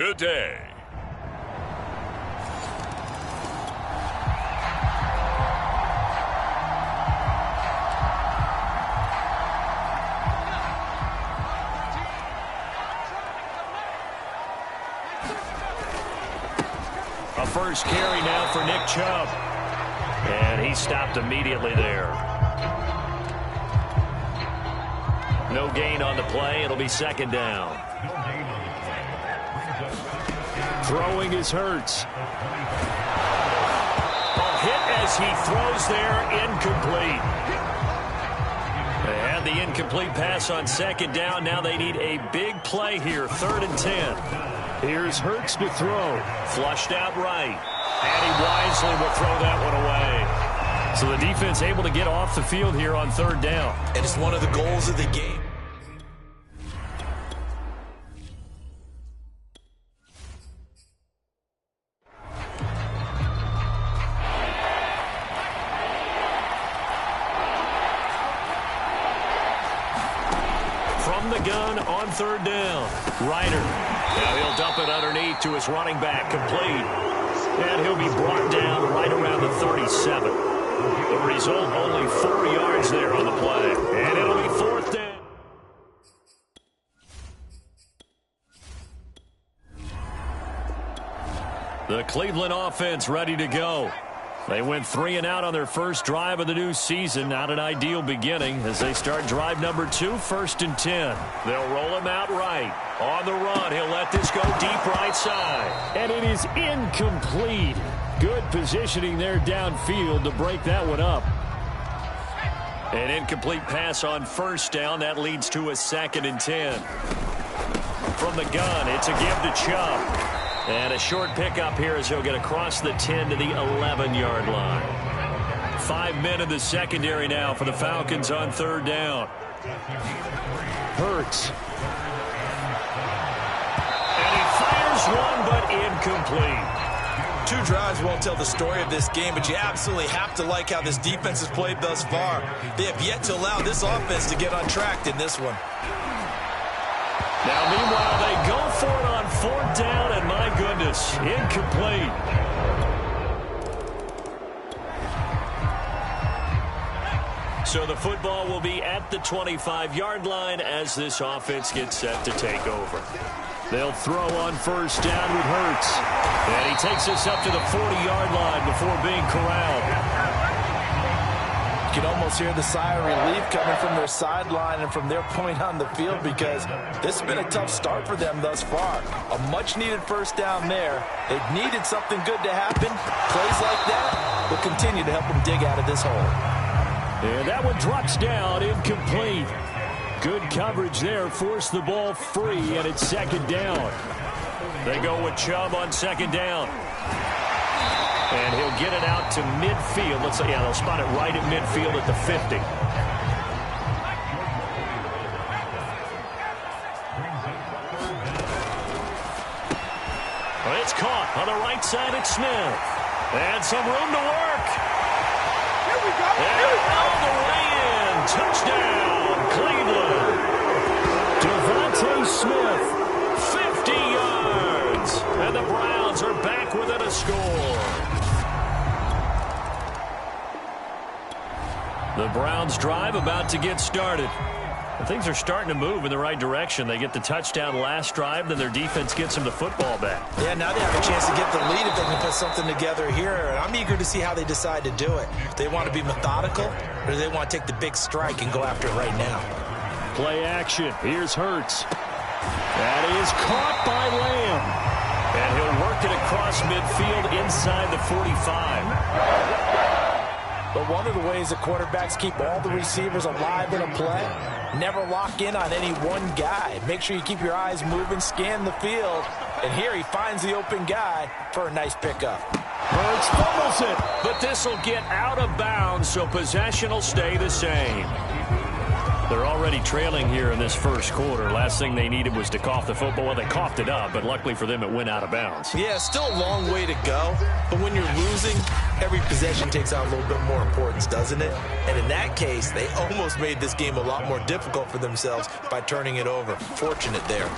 today. A first carry now for Nick Chubb. And he stopped immediately there. No gain on the play. It'll be second down. Throwing is Hurts. A hit as he throws there, incomplete. They had the incomplete pass on second down. Now they need a big play here, 3rd and 10. Here's Hurts to throw. Flushed out right. And he wisely will throw that one away. So the defense able to get off the field here on 3rd down. And it's one of the goals of the game. From the gun on 3rd down. Ryder. Now he'll dump it underneath to his running back. Complete. And he'll be brought down right around the 37. The result, only 4 yards there on the play. And it'll be 4th down. The Cleveland offense ready to go. They went 3 and out on their first drive of the new season. Not an ideal beginning as they start drive number 2, 1st and 10. They'll roll him out right. On the run, he'll let this go deep right side. And it is incomplete. Good positioning there downfield to break that one up. An incomplete pass on 1st down. That leads to a 2nd and 10. From the gun, it's a give to Chubb. And a short pickup here as he'll get across the 10 to the 11-yard line. 5 men in the secondary now for the Falcons on 3rd down. Hurts. And he fires one, but incomplete. 2 drives won't tell the story of this game, but you absolutely have to like how this defense has played thus far. They have yet to allow this offense to get untracked in this one. Now, meanwhile, they go for it on 4th down, and my goodness, incomplete. So the football will be at the 25-yard line as this offense gets set to take over. They'll throw on 1st down with Hurts. And he takes us up to the 40-yard line before being corralled. You can almost hear the sigh of relief coming from their sideline and from their point on the field because this has been a tough start for them thus far. A much-needed 1st down there. They've needed something good to happen. Plays like that will continue to help them dig out of this hole. And that one drops down, incomplete. Good coverage there, forced the ball free, and it's 2nd down. They go with Chubb on 2nd down. And he'll get it out to midfield. Let's say, yeah, they'll spot it right at midfield at the 50. Well, it's caught on the right side at Smith. And some room to work. Here we go. And all the way in. Touchdown, Cleveland. Devontae Smith, 50 yards. And the Browns are back within a score. The Browns drive about to get started. And things are starting to move in the right direction. They get the touchdown last drive, then their defense gets them the football back. Yeah, now they have a chance to get the lead if they can put something together here. And I'm eager to see how they decide to do it. Do they want to be methodical, or do they want to take the big strike and go after it right now? Play action. Here's Hurts. That is caught by Lamb. And he'll work it across midfield inside the 45. But one of the ways that quarterbacks keep all the receivers alive in a play, never lock in on any one guy. Make sure you keep your eyes moving, scan the field. And here he finds the open guy for a nice pickup. Hurts fumbles it, but this will get out of bounds, so possession will stay the same. They're already trailing here in this first quarter. Last thing they needed was to cough the football. Well, they coughed it up, but luckily for them, it went out of bounds. Yeah, still a long way to go. But when you're losing, every possession takes on a little bit more importance, doesn't it? And in that case, they almost made this game a lot more difficult for themselves by turning it over. Fortunate there.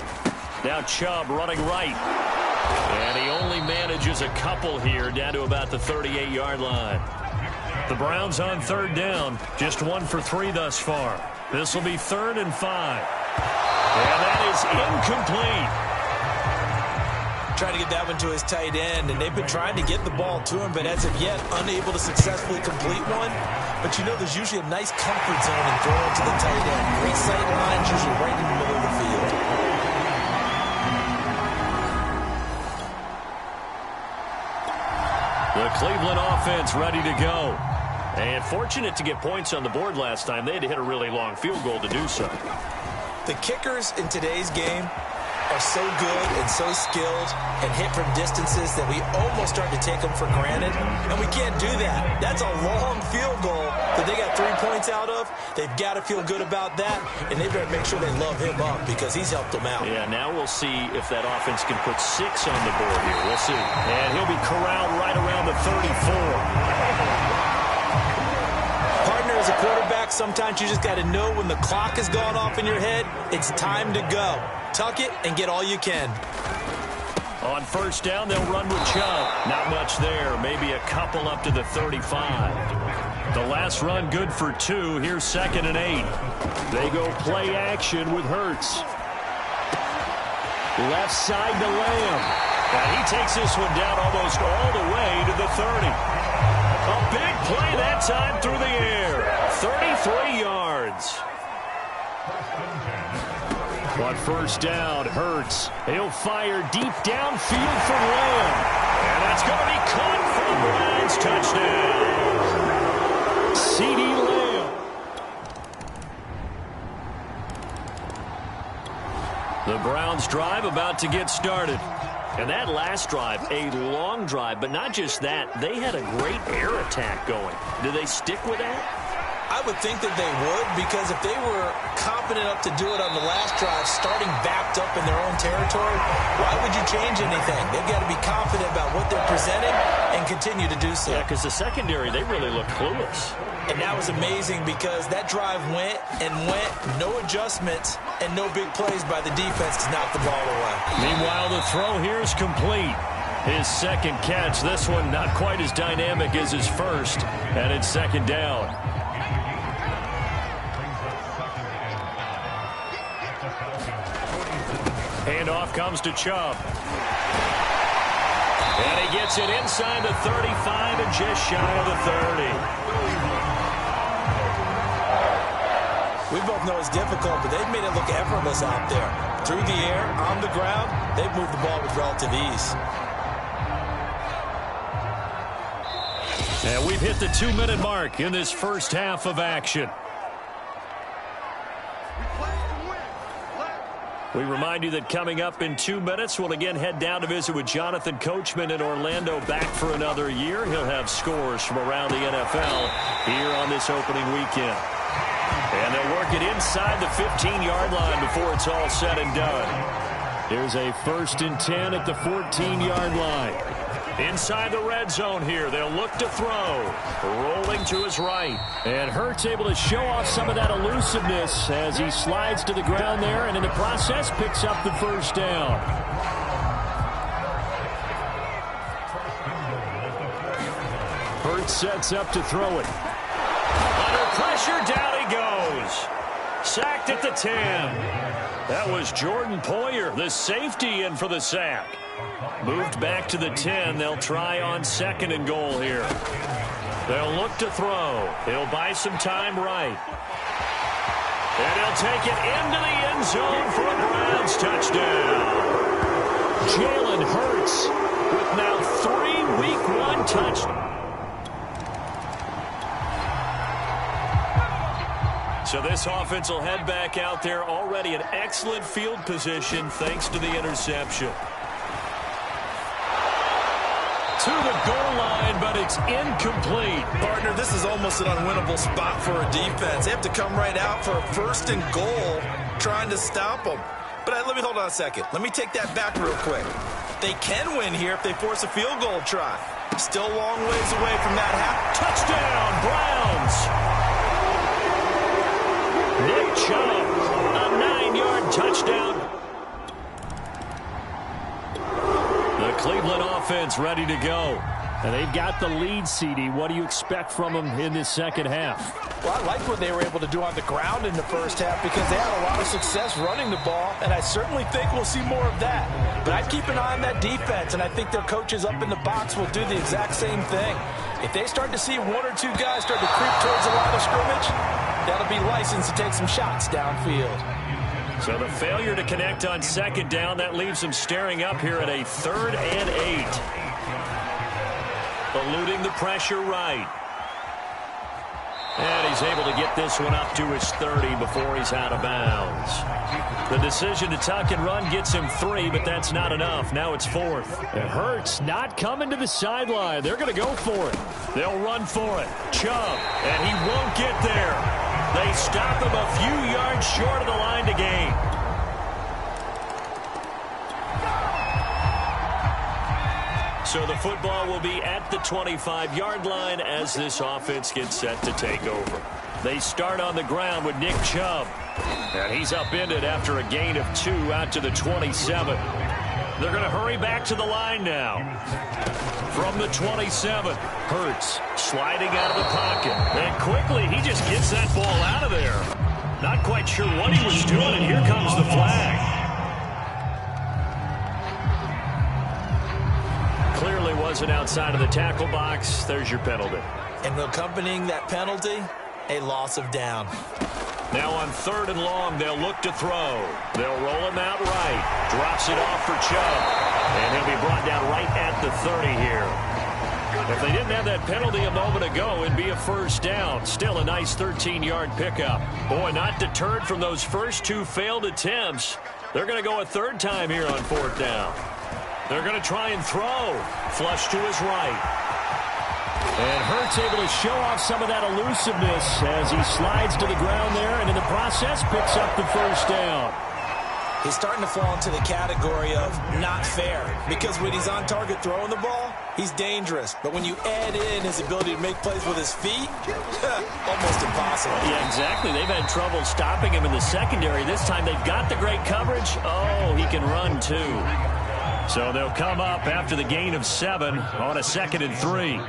Now Chubb running right. And he only manages a couple here, down to about the 38-yard line. The Browns on third down, just 1 for 3 thus far. This will be 3rd and 5. And that is incomplete. Trying to get that one to his tight end, and they've been trying to get the ball to him, but as of yet, unable to successfully complete one. But you know, there's usually a nice comfort zone in throwing to the tight end. Great sight lines, usually right in the middle of the field. The Cleveland offense ready to go. And fortunate to get points on the board last time. They had to hit a really long field goal to do so. The kickers in today's game are so good and so skilled and hit from distances that we almost start to take them for granted. And we can't do that. That's a long field goal that they got 3 points out of. They've got to feel good about that, and they better make sure they love him up because he's helped them out. Yeah, now we'll see if that offense can put 6 on the board here. We'll see. And he'll be corralled right around the 34. Partner, as a quarterback, sometimes you just got to know when the clock has gone off in your head, it's time to go. Tuck it and get all you can. On first down, they'll run with Chubb. Not much there. Maybe a couple up to the 35. The last run good for 2. Here's 2nd and 8. They go play action with Hurts. Left side to Lamb. And he takes this one down almost all the way to the 30. A big play that time through the air. 33 yards. On first down, Hurts. He'll fire deep downfield for Lamb. And that's going to be caught for the Browns. Touchdown. CeeDee Lamb. The Browns drive about to get started. And that last drive, a long drive, but not just that. They had a great air attack going. Do they stick with that? I would think that they would, because if they were confident enough to do it on the last drive, starting backed up in their own territory, why would you change anything? They've got to be confident about what they're presenting and continue to do so. Yeah, because the secondary, they really looked clueless. And that was amazing because that drive went and went, no adjustments, and no big plays by the defense to knock the ball away. Meanwhile, the throw here is complete. His second catch, this one not quite as dynamic as his first, and it's 2nd down. Handoff comes to Chubb. And he gets it inside the 35 and just shy of the 30. We both know it's difficult, but they've made it look effortless out there. Through the air, on the ground, they've moved the ball with relative ease. And we've hit the 2-minute mark in this first half of action. We remind you that coming up in 2 minutes, we'll again head down to visit with Jonathan Coachman in Orlando, back for another year. He'll have scores from around the NFL here on this opening weekend. And they'll work it inside the 15-yard line before it's all said and done. Here's a 1st and 10 at the 14-yard line. Inside the red zone here, they'll look to throw. Rolling to his right. And Hurts able to show off some of that elusiveness as he slides to the ground there, and in the process picks up the first down. Hurts sets up to throw it. Under pressure, down he goes. Sacked at the 10. That was Jordan Poyer, the safety, in for the sack. Moved back to the 10. They'll try on 2nd and goal here. They'll look to throw. He'll buy some time right. And he'll take it into the end zone for a Browns touchdown. Jalen Hurts with now 3 Week 1 touchdowns. So this offense will head back out there, already in excellent field position thanks to the interception. To the goal line, but it's incomplete. Partner, this is almost an unwinnable spot for a defense. They have to come right out for a 1st and goal, trying to stop them. But let me hold on a second. Let me take that back real quick. They can win here if they force a field goal try. Still a long ways away from that half. Touchdown, Browns! Nick Chubb, a 9-yard touchdown. The offense ready to go. And they've got the lead, CD. What do you expect from them in this second half? Well, I like what they were able to do on the ground in the first half because they had a lot of success running the ball, and I certainly think we'll see more of that. But I'd keep an eye on that defense, and I think their coaches up in the box will do the exact same thing. If they start to see one or two guys start to creep towards the line of scrimmage, that'll be licensed to take some shots downfield. So the failure to connect on second down, that leaves them staring up here at a 3rd and 8. Eluding the pressure right. And he's able to get this one up to his 30 before he's out of bounds. The decision to tuck and run gets him 3, but that's not enough. Now it's 4th. It hurts not coming to the sideline. They're going to go for it. They'll run for it. Chubb, and he won't get there. They stop him a few yards short of the line to gain. So the football will be at the 25-yard line as this offense gets set to take over. They start on the ground with Nick Chubb. And he's upended after a gain of 2 out to the 27. They're going to hurry back to the line now. From the 27, Hurts sliding out of the pocket. And quickly, he just gets that ball out of there. Not quite sure what he was doing, and here comes the flag. Clearly wasn't outside of the tackle box. There's your penalty. And accompanying that penalty, a loss of down. Now on 3rd and long, they'll look to throw. They'll roll him out right. Drops it off for Chubb. And he'll be brought down right at the 30 here. If they didn't have that penalty a moment ago, it'd be a 1st down. Still a nice 13-yard pickup. Boy, not deterred from those first 2 failed attempts. They're going to go a 3rd time here on 4th down. They're going to try and throw. Flush to his right. And Hurts able to show off some of that elusiveness as he slides to the ground there, and in the process picks up the 1st down. He's starting to fall into the category of not fair, because when he's on target throwing the ball, he's dangerous. But when you add in his ability to make plays with his feet, almost impossible. Yeah, exactly. They've had trouble stopping him in the secondary. This time they've got the great coverage. Oh, he can run too. So they'll come up after the gain of 7 on a 2nd and 3.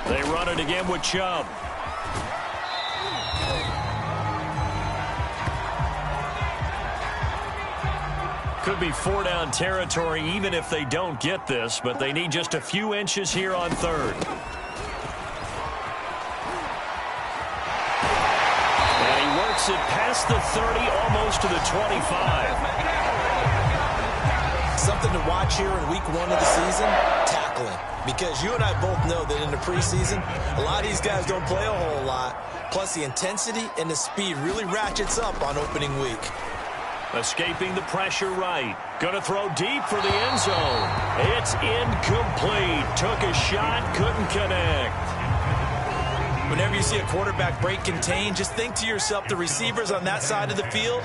They run it again with Chubb. Could be 4-down territory even if they don't get this, but they need just a few inches here on 3rd. And he works it past the 30, almost to the 25. Something to watch here in week 1 of the season, tackling. Because you and I both know that in the preseason, a lot of these guys don't play a whole lot. Plus, the intensity and the speed really ratchets up on opening week. Escaping the pressure right. Going to throw deep for the end zone. It's incomplete. Took a shot, couldn't connect. Whenever you see a quarterback break contain, just think to yourself, the receivers on that side of the field,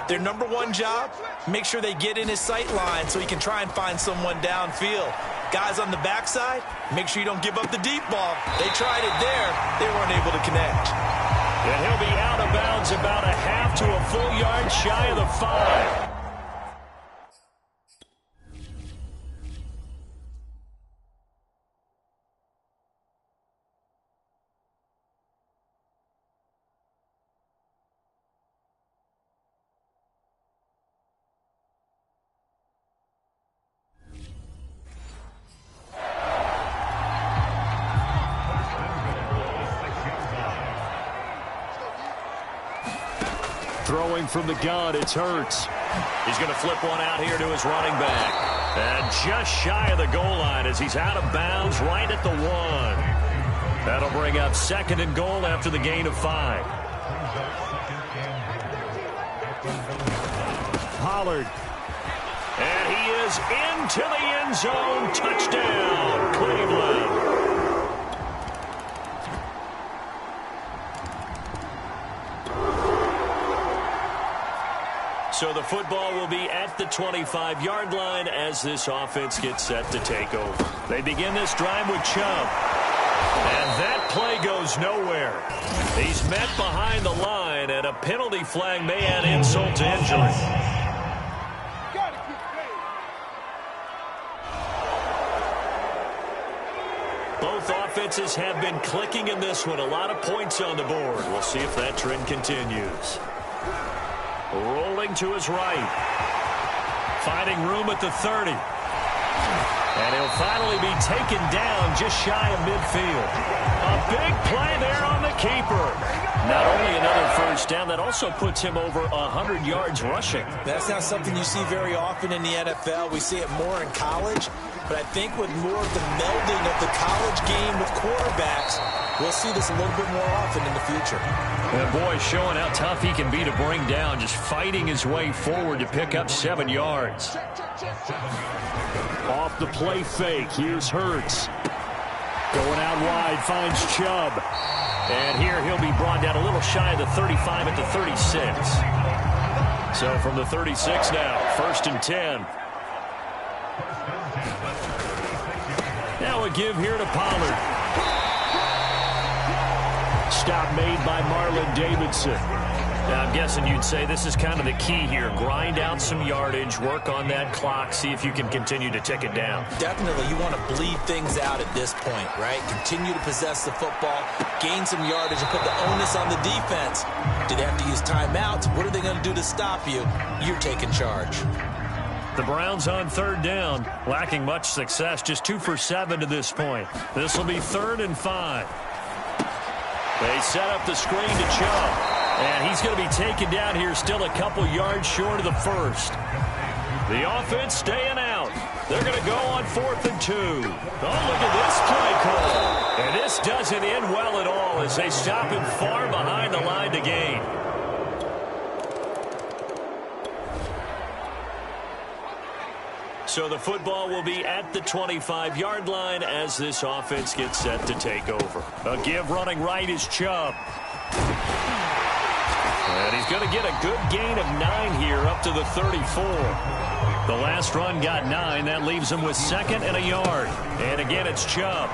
their number 1 job, make sure they get in his sight line so he can try and find someone downfield. Guys on the backside, make sure you don't give up the deep ball. They tried it there. They weren't able to connect. And he'll be out of bounds about a half to a full yard shy of the 5. Throwing from the gun, it's Hurts. He's going to flip one out here to his running back. And just shy of the goal line as he's out of bounds right at the 1. That'll bring up 2nd and goal after the gain of 5. Pollard. And he is into the end zone. Touchdown, Cleveland. So the football will be at the 25-yard line as this offense gets set to take over. They begin this drive with Chubb. And that play goes nowhere. He's met behind the line, and a penalty flag may add insult to injury. offenses have been clicking in this one. A lot of points on the board. We'll see if that trend continues. Rolling to his right. Finding room at the 30. And he'll finally be taken down just shy of midfield. A big play there on the keeper. Not only another first down, that also puts him over 100 yards rushing. That's not something you see very often in the NFL. We see it more in college. But I think with more of the melding of the college game with quarterbacks, we'll see this a little bit more often in the future. And boy, showing how tough he can be to bring down, just fighting his way forward to pick up 7 yards. Off the play fake, here's Hurts. Going out wide, finds Chubb. And here he'll be brought down a little shy of the 35 at the 36. So from the 36 now, 1st and 10. Now a give here to Pollard. Stop made by Marlon Davidson. Now I'm guessing you'd say this is kind of the key here. Grind out some yardage, work on that clock, see if you can continue to tick it down. Definitely, you want to bleed things out at this point, right? Continue to possess the football, gain some yardage, and put the onus on the defense. Do they have to use timeouts? What are they going to do to stop you? You're taking charge. The Browns on 3rd down, lacking much success, just 2 for 7 to this point. This will be 3rd and 5. They set up the screen to Chubb. And he's going to be taken down here, still a couple yards short of the first. The offense staying out. They're going to go on 4th and 2. Oh, look at this play call. And this doesn't end well at all as they stop him far behind the line to gain. So the football will be at the 25-yard line as this offense gets set to take over. A give running right is Chubb. And he's going to get a good gain of 9 here up to the 34. The last run got 9. That leaves him with 2nd and a yard. And again, it's Chubb.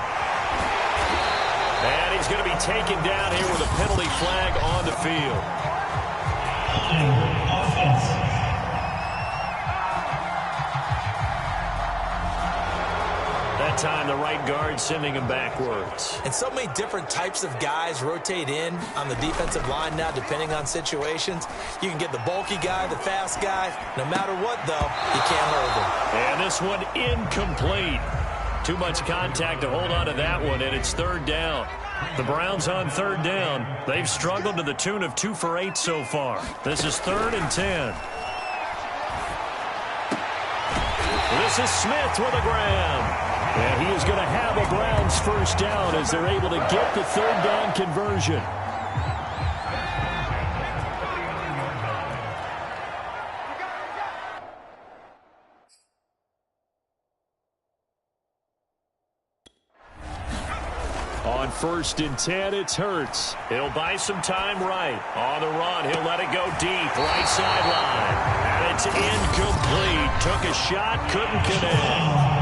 And he's going to be taken down here with a penalty flag on the field. That time, the right guard sending him backwards. And so many different types of guys rotate in on the defensive line now, depending on situations. You can get the bulky guy, the fast guy. No matter what, though, you can't hold him. And this one incomplete. Too much contact to hold on to that one, and it's 3rd down. The Browns on 3rd down. They've struggled to the tune of 2 for 8 so far. This is 3rd and 10. This is Smith with a grab. And he is going to have a Browns first down as they're able to get the 3rd down conversion. On 1st and 10, it's Hurts. He'll buy some time right. On the run, he'll let it go deep. Right sideline. And it's incomplete. Took a shot, couldn't connect.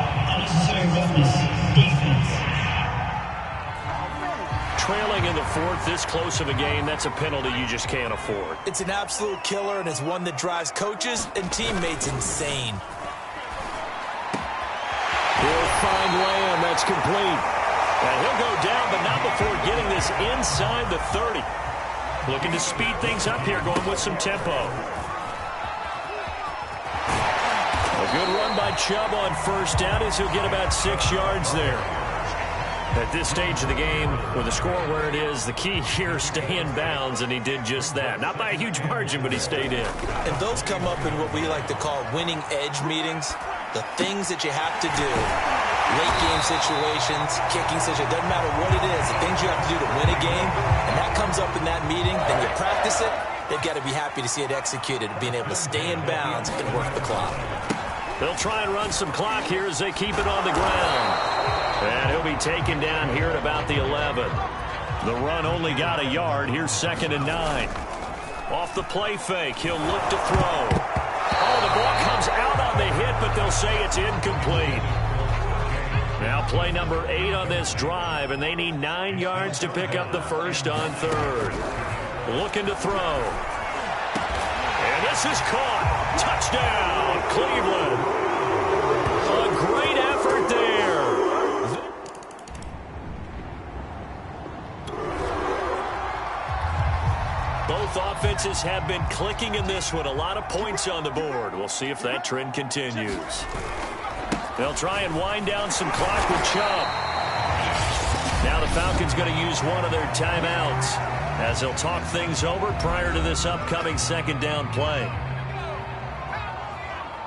Trailing in the 4th, this close of a game, that's a penalty you just can't afford. It's an absolute killer, and it's one that drives coaches and teammates insane. He'll find Lamb. That's complete. And he'll go down, but not before getting this inside the 30. Looking to speed things up here, going with some tempo. A good run by Chubb on 1st down as he'll get about 6 yards there. At this stage of the game, with the score where it is, the key here, stay in bounds, and he did just that. Not by a huge margin, but he stayed in. And those come up in what we like to call winning edge meetings. The things that you have to do. Late game situations, kicking situations, doesn't matter what it is, the things you have to do to win a game, and that comes up in that meeting, then you practice it, they've got to be happy to see it executed, being able to stay in bounds and work the clock. They'll try and run some clock here as they keep it on the ground. And he'll be taken down here at about the 11. The run only got a yard. Here's 2nd and 9. Off the play fake, he'll look to throw. Oh, the ball comes out on the hit, but they'll say it's incomplete. Now play number 8 on this drive, and they need 9 yards to pick up the first on 3rd. Looking to throw. And this is caught. Touchdown, Cleveland. A great effort there. offenses have been clicking in this one. A lot of points on the board. We'll see if that trend continues. They'll try and wind down some clock with Chubb. Now the Falcons going to use one of their timeouts as they'll talk things over prior to this upcoming second down play.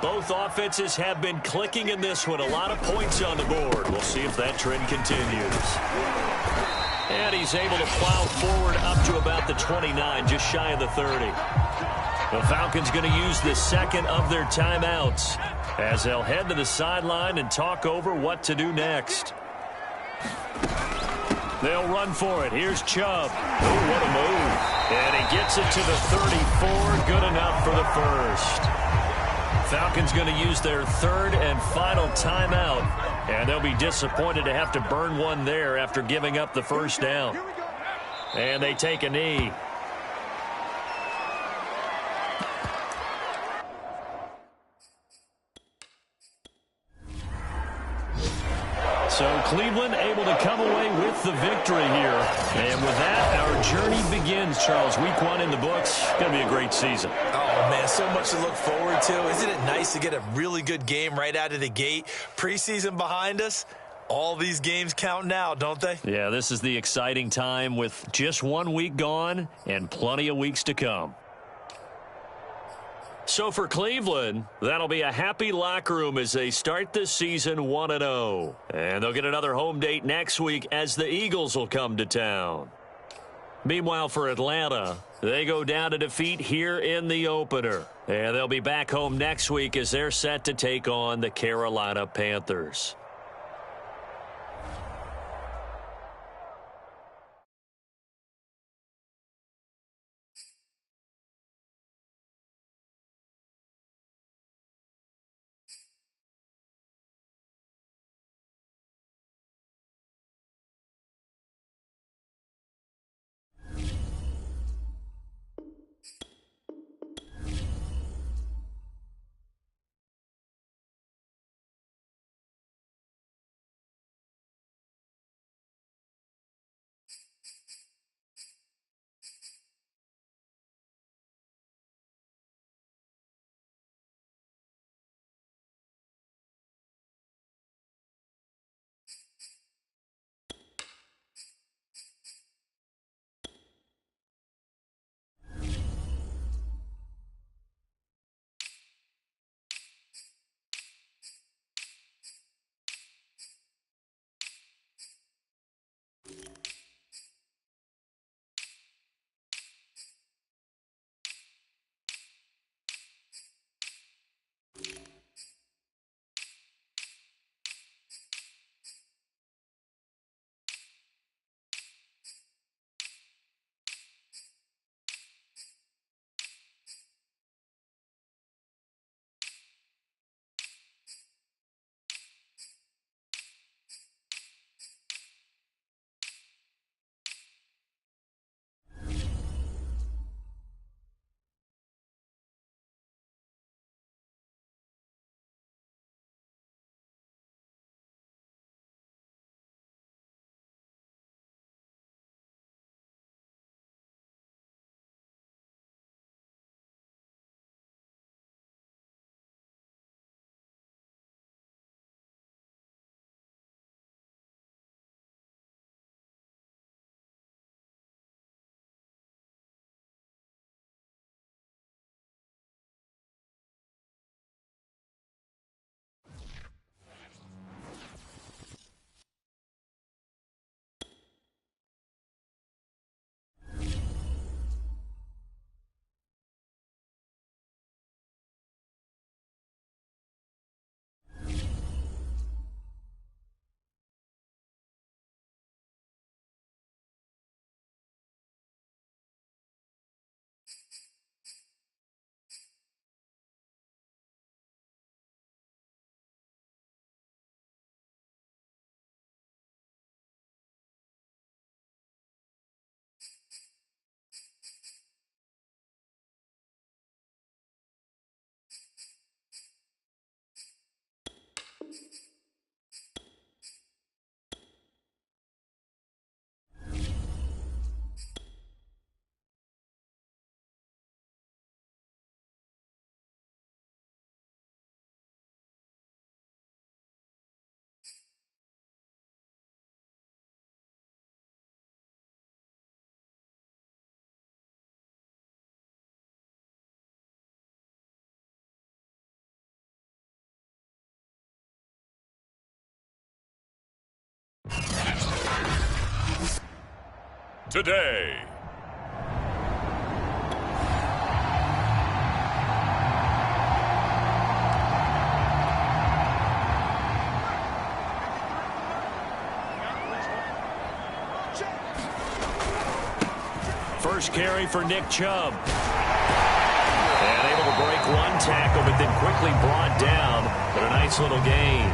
Both offenses have been clicking in this one. A lot of points on the board. We'll see if that trend continues. And he's able to plow forward up to about the 29, just shy of the 30. The Falcons going to use the second of their timeouts as they'll head to the sideline and talk over what to do next. They'll run for it. Here's Chubb. Oh, what a move. And he gets it to the 34. Good enough for the first. Falcons going to use their third and final timeout. And they'll be disappointed to have to burn one there after giving up the first down. And they take a knee. So Cleveland able to come away with the victory here. And with that, our journey begins, Charles. Week 1 in the books. Going to be a great season. Oh, man, so much to look forward to. Isn't it nice to get a really good game right out of the gate? Preseason behind us. All these games count now, don't they? Yeah, this is the exciting time with just 1 week gone and plenty of weeks to come. So for Cleveland, that'll be a happy locker room as they start this season 1-0. And they'll get another home date next week as the Eagles will come to town. Meanwhile, for Atlanta, they go down to defeat here in the opener. And they'll be back home next week as they're set to take on the Carolina Panthers. today. First carry for Nick Chubb. And able to break one tackle, but then quickly brought down. But a nice little gain.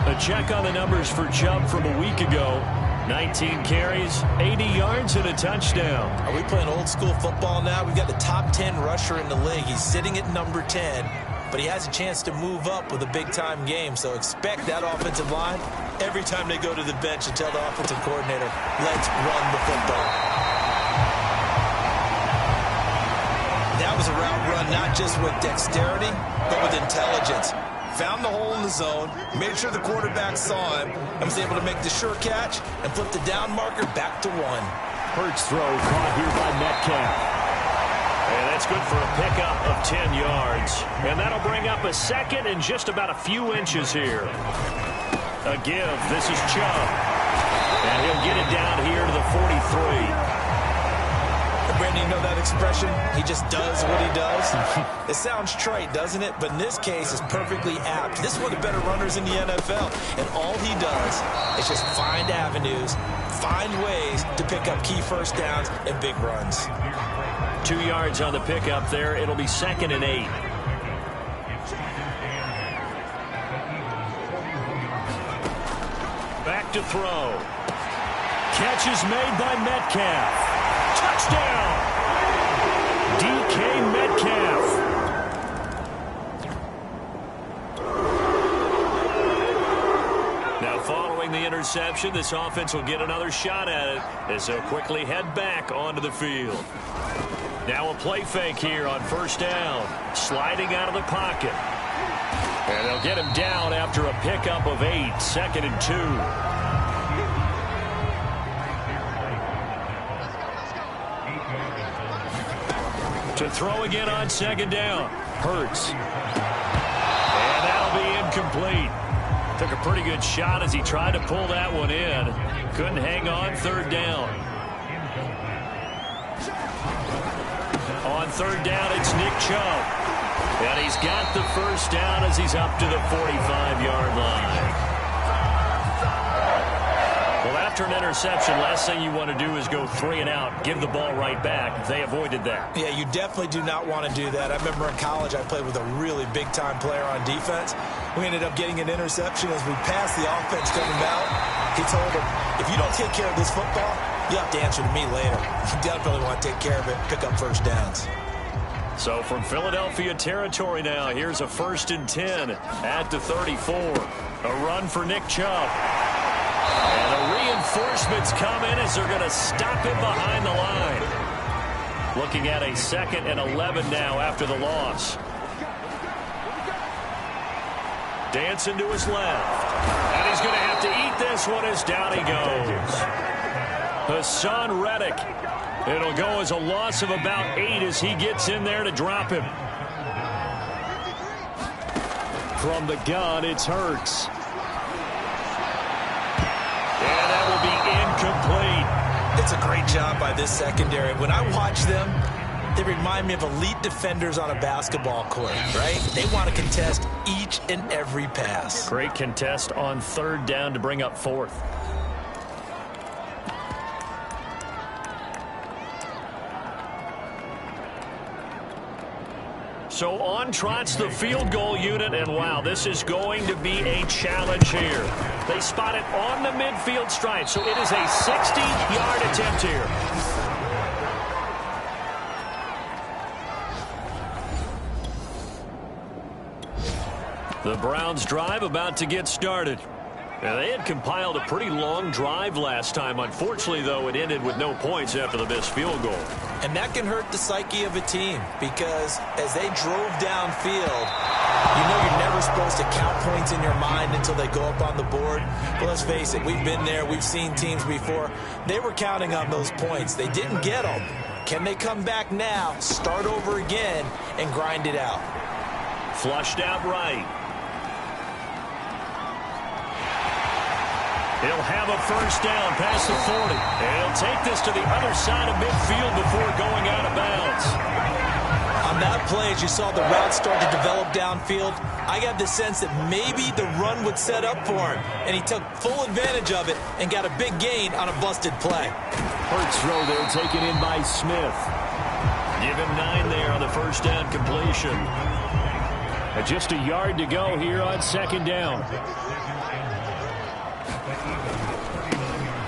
A check on the numbers for Chubb from a week ago. 19 carries, 80 yards, and a touchdown. Are we playing old school football now? We've got the top 10 rusher in the league. He's sitting at number 10, but he has a chance to move up with a big-time game. So expect that offensive line every time they go to the bench and tell the offensive coordinator, let's run the football. That was a route run not just with dexterity, but with intelligence. Found the hole in the zone, made sure the quarterback saw him, and was able to make the sure catch and flip the down marker back to 1. Hurts throw caught here by Metcalf. And that's good for a pickup of 10 yards. And that'll bring up a second and just about a few inches here. A give. This is Chubb. And he'll get it down here to the 43. Brandon, you know that expression? He just does what he does. It sounds trite, doesn't it? But in this case, it's perfectly apt. This is one of the better runners in the NFL. And all he does is just find avenues, find ways to pick up key first downs and big runs. 2 yards on the pickup there. It'll be 2nd and 8. Back to throw. Catch is made by Metcalf. Touchdown! DK Metcalf. Now following the interception, this offense will get another shot at it as they'll quickly head back onto the field. Now a play fake here on first down. Sliding out of the pocket. And they'll get him down after a pickup of 8. 2nd and 2. To throw again on 2nd down. Hurts. And that'll be incomplete. Took a pretty good shot as he tried to pull that one in. Couldn't hang on 3rd down. On 3rd down, it's Nick Chubb. And he's got the first down as he's up to the 45-yard line. Well, after an interception, last thing you want to do is go 3 and out, give the ball right back. They avoided that. Yeah, you definitely do not want to do that. I remember in college I played with a really big-time player on defense. We ended up getting an interception as we passed the offense coming out. He told him, if you don't take care of this football, you have to answer to me later. You definitely want to take care of it, pick up first downs. So from Philadelphia territory now, here's a 1st and 10 at the 34. A run for Nick Chubb. And the reinforcements come in as they're going to stop him behind the line. Looking at a 2nd and 11 now after the loss. Dancing to his left. And he's going to have to eat this one as down he goes. Hassan Reddick. It'll go as a loss of about 8 as he gets in there to drop him. From the gun, it's Hurts. And that will be incomplete. It's a great job by this secondary. When I watch them, they remind me of elite defenders on a basketball court, right? They want to contest each and every pass. Great contest on 3rd down to bring up 4th. So on trots the field goal unit, and wow, this is going to be a challenge here. They spot it on the midfield stripe, so it is a 60-yard attempt here. The Browns drive about to get started. Now, they had compiled a pretty long drive last time. Unfortunately, though, it ended with no points after the missed field goal. And that can hurt the psyche of a team because as they drove downfield, you know you're never supposed to count points in your mind until they go up on the board. But let's face it, we've been there. We've seen teams before. They were counting on those points. They didn't get them. Can they come back now, start over again, and grind it out? Flushed out right. He'll have a first down past the 40. And he'll take this to the other side of midfield before going out of bounds. On that play, as you saw the route start to develop downfield, I got the sense that maybe the run would set up for him. And he took full advantage of it and got a big gain on a busted play. Hurts throw there taken in by Smith. Give him 9 there on the first down completion. Just a yard to go here on second down.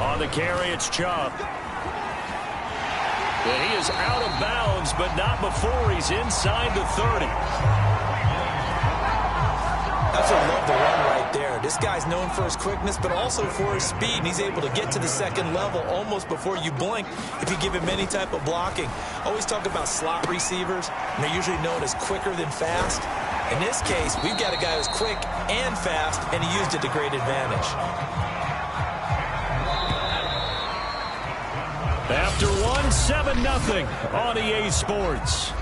On the carry, it's Chubb. And he is out of bounds, but not before he's inside the 30. That's what I love the run right there. This guy's known for his quickness, but also for his speed. And he's able to get to the second level almost before you blink if you give him any type of blocking. Always talk about slot receivers, and they're usually known as quicker than fast. In this case, we've got a guy who's quick and fast, and he used it to great advantage. After 7-0 on EA Sports.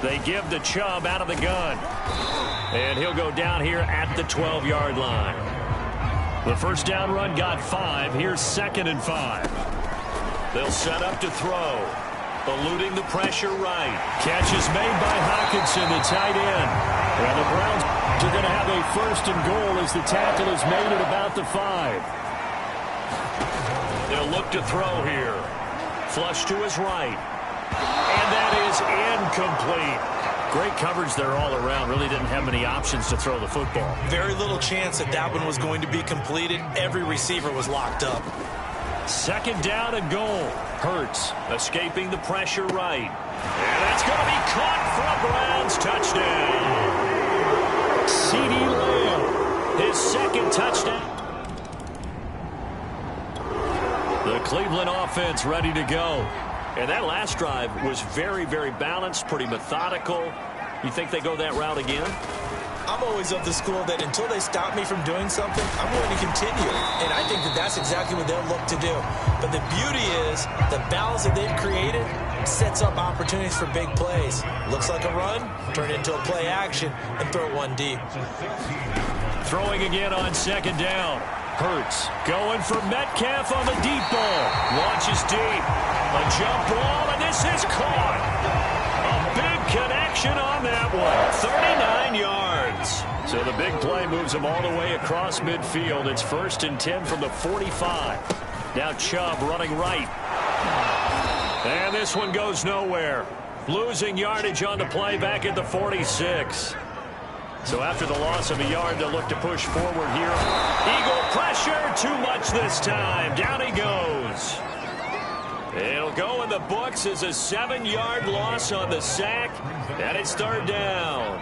They give the Chubb out of the gun. And he'll go down here at the 12-yard line. The first down run got 5. Here's 2nd and 5. They'll set up to throw. Eluding the pressure right. Catch is made by Hockenson, the tight end. And the Browns are going to have a 1st and goal as the tackle is made at about the 5. They'll look to throw here. Flush to his right. And that is incomplete. Great coverage there all around. Really didn't have many options to throw the football. Very little chance that that one was going to be completed. Every receiver was locked up. 2nd down and goal. Hurts escaping the pressure right. And that's going to be caught for a Browns touchdown. CeeDee Lamb, his 2nd touchdown. The Cleveland offense ready to go. And that last drive was very, very balanced, pretty methodical. You think they go that route again? I'm always of the school that until they stop me from doing something, I'm going to continue. And I think that that's exactly what they'll look to do. But the beauty is the balance that they've created sets up opportunities for big plays. Looks like a run, turn it into a play action, and throw one deep. Throwing again on 2nd down. Hurts going for Metcalf on the deep ball. Launches deep. A jump ball, and this is caught. A big connection on that one. 39 yards. So the big play moves them all the way across midfield. It's 1st and 10 from the 45. Now Chubb running right. And this one goes nowhere. Losing yardage on the play back at the 46. So after the loss of a yard, they'll look to push forward here. Eagle pressure, too much this time. Down he goes. It'll go in the books as a 7-yard loss on the sack, and it's 3rd down.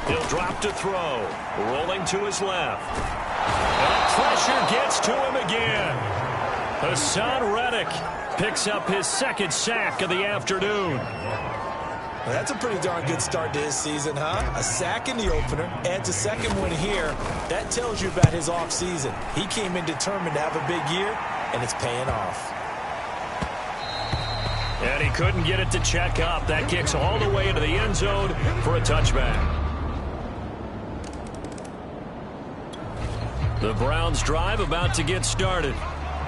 He'll drop to throw, rolling to his left. And pressure gets to him again. Hassan Reddick picks up his 2nd sack of the afternoon. Well, that's a pretty darn good start to his season, huh? A sack in the opener, adds a 2nd one here. That tells you about his offseason. He came in determined to have a big year, and it's paying off. And he couldn't get it to check up. That kicks all the way into the end zone for a touchback. The Browns drive about to get started.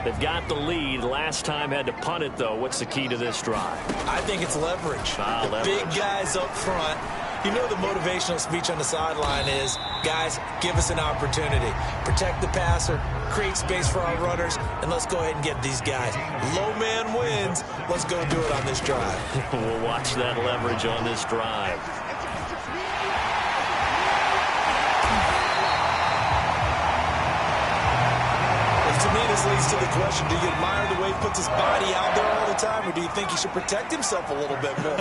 They've got the lead. Last time had to punt it, though. What's the key to this drive? I think it's leverage. Leverage. Big guys up front. You know the motivational speech on the sideline is, guys, give us an opportunity. Protect the passer, create space for our runners, and let's go ahead and get these guys. Low man wins. Let's go do it on this drive. We'll watch that leverage on this drive. To me, this leads to the question, do you admire the way he puts his body out there all the time, or do you think he should protect himself a little bit more?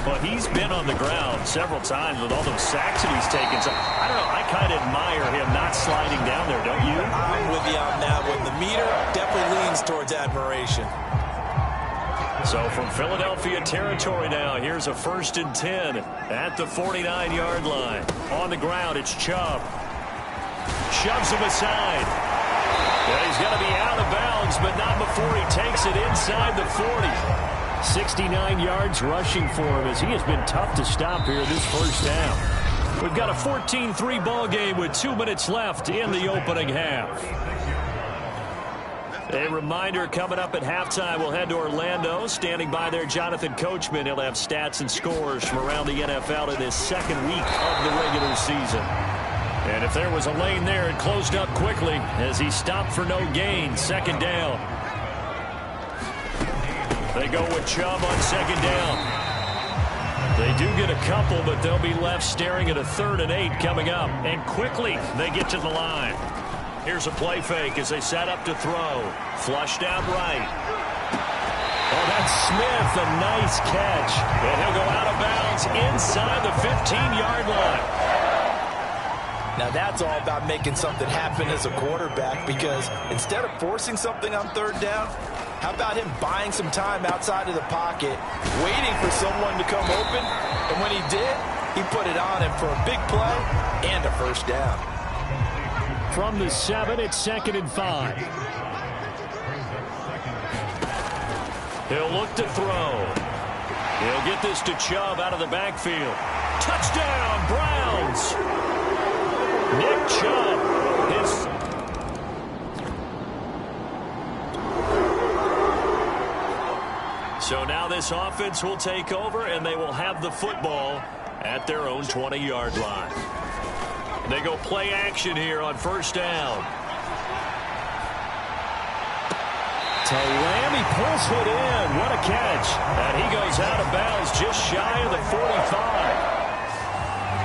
Well, he's been on the ground several times with all those sacks that he's taken. So, I don't know, I kind of admire him not sliding down there, don't you? I'm with you on that one. The meter definitely leans towards admiration. So from Philadelphia territory now, here's a 1st and 10 at the 49-yard line. On the ground, it's Chubb. Shoves him aside. Yeah, he's going to be out of bounds, but not before he takes it inside the 40. 69 yards rushing for him as he has been tough to stop here this first down. We've got a 14-3 ball game with 2 minutes left in the opening half. A reminder coming up at halftime, we'll head to Orlando. Standing by there, Jonathan Coachman. He'll have stats and scores from around the NFL in this second week of the regular season. And if there was a lane there, it closed up quickly as he stopped for no gain. Second down. They go with Chubb on second down. They do get a couple, but they'll be left staring at a 3rd and 8 coming up. And quickly, they get to the line. Here's a play fake as they set up to throw. Flushed out right. Oh, that's Smith, a nice catch. And he'll go out of bounds inside the 15-yard line. Now that's all about making something happen as a quarterback, because instead of forcing something on 3rd down, how about him buying some time outside of the pocket, waiting for someone to come open, and when he did, he put it on him for a big play and a first down. From the 7, it's 2nd and 5. He'll look to throw. He'll get this to Chubb out of the backfield. Touchdown, Browns! Nick Chubb. So now this offense will take over, and they will have the football at their own 20-yard line. They go play action here on first down. To Lamb, he pulls it in. What a catch. And he goes out of bounds just shy of the 45.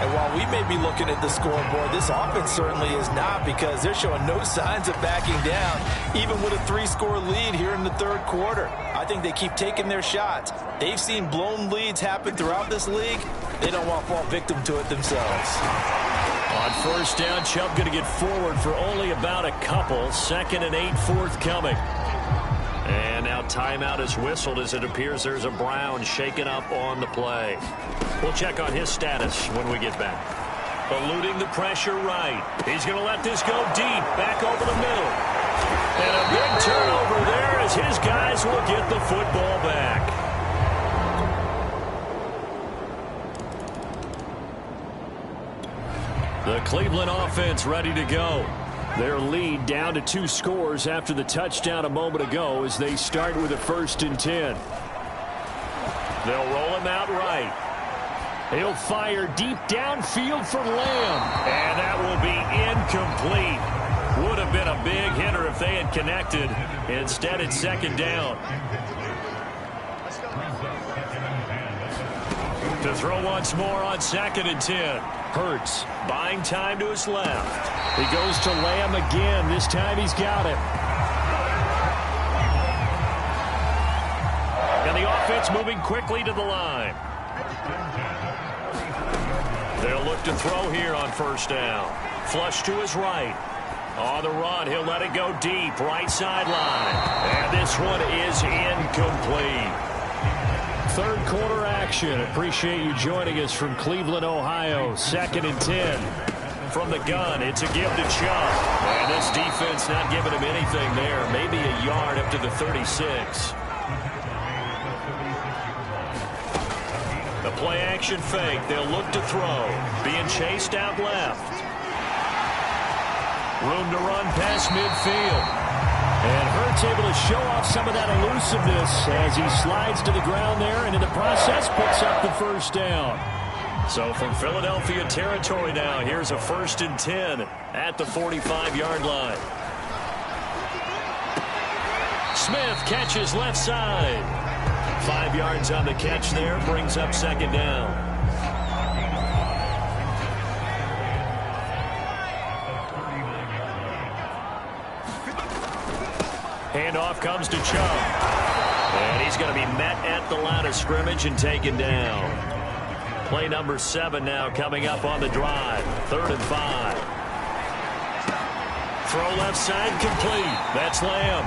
And while we may be looking at the scoreboard, this offense certainly is not, because they're showing no signs of backing down, even with a 3-score lead here in the 3rd quarter. I think they keep taking their shots. They've seen blown leads happen throughout this league. They don't want to fall victim to it themselves. On first down, Chubb going to get forward for only about a couple. 2nd and 8 forthcoming. And now timeout is whistled as it appears there's a Brown shaken up on the play. We'll check on his status when we get back. Eluding the pressure right. He's going to let this go deep, back over the middle. And a big turnover there as his guys will get the football back. The Cleveland offense ready to go. Their lead down to 2 scores after the touchdown a moment ago as they start with a 1st and 10. They'll roll him out right. He'll fire deep downfield for Lamb. And that will be incomplete. Would have been a big hitter if they had connected. Instead, it's 2nd down. To throw once more on 2nd and 10. Hurts buying time to his left. He goes to Lamb again. This time he's got it. And the offense moving quickly to the line. They'll look to throw here on first down. Flush to his right. On the run, he'll let it go deep. Right sideline. And this one is incomplete. 3rd quarter action. Appreciate you joining us from Cleveland, Ohio. 2nd and 10. From the gun, it's a give to Chubb. And this defense not giving him anything there. Maybe a yard up to the 36. The play action fake. They'll look to throw. Being chased out left. Room to run past midfield. And Hurts able to show off some of that elusiveness as he slides to the ground there, and in the process picks up the first down. So from Philadelphia territory now, here's a 1st and 10 at the 45-yard line. Smith catches left side. 5 yards on the catch there, brings up 2nd down. Handoff comes to Chubb. And he's going to be met at the line of scrimmage and taken down. Play number 7 now coming up on the drive. 3rd and 5. Throw left side complete. That's Lamb.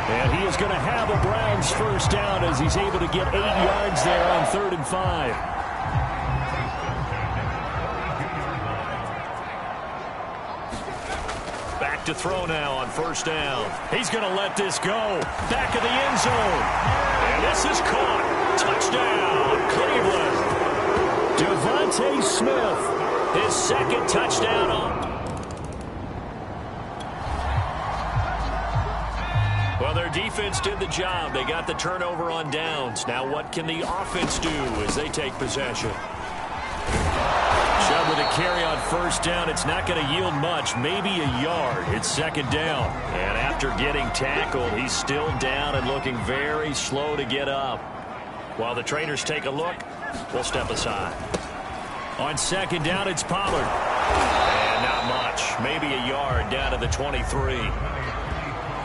And he is going to have a Browns first down as he's able to get 8 yards there on 3rd and 5. To throw now on first down. He's going to let this go. Back of the end zone. And this is caught. Touchdown, Cleveland. Devontae Smith, his second touchdown on. Well, their defense did the job. They got the turnover on downs. Now what can the offense do as they take possession? Chubb with a carry on first down. It's not going to yield much, maybe a yard. It's second down. And after getting tackled, he's still down and looking very slow to get up. While the trainers take a look, we'll step aside. On second down, it's Pollard. And not much, maybe a yard down to the 23.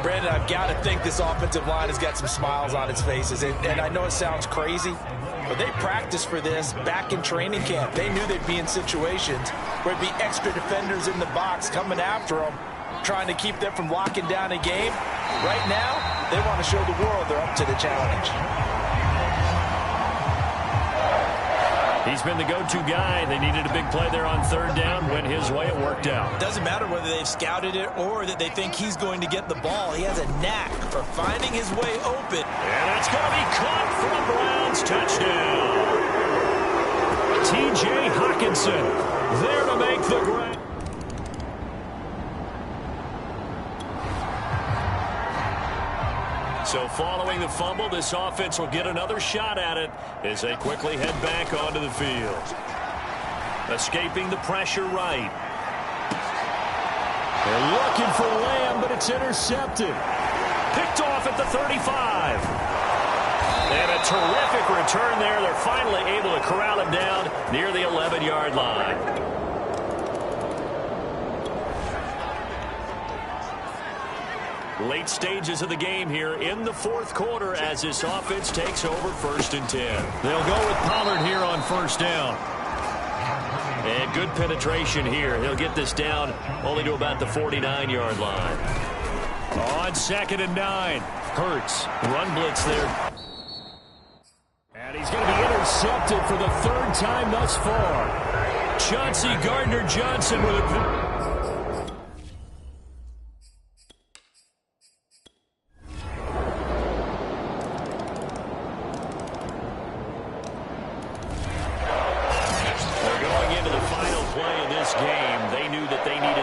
Brandon, I've got to think this offensive line has got some smiles on its faces. And I know it sounds crazy, but they practiced for this back in training camp. They knew they'd be in situations where it'd be extra defenders in the box coming after them, trying to keep them from locking down a game. Right now, they want to show the world they're up to the challenge. He's been the go-to guy. They needed a big play there on third down. Went his way. It worked out. Doesn't matter whether they've scouted it or that they think he's going to get the ball. He has a knack for finding his way open. And that's going to be caught for a Browns touchdown. T.J. Hawkinson there to make the grab. So following the fumble, this offense will get another shot at it as they quickly head back onto the field. Escaping the pressure right. They're looking for Lamb, but it's intercepted. Picked off at the 35. And a terrific return there. They're finally able to corral him down near the 11-yard line. Late stages of the game here in the fourth quarter as this offense takes over first and 10. They'll go with Pollard here on first down. And good penetration here. He'll get this down only to about the 49-yard line. On second and 9. Hurts. Run blitz there. And he's going to be intercepted for the third time thus far. Chauncey Gardner-Johnson with a...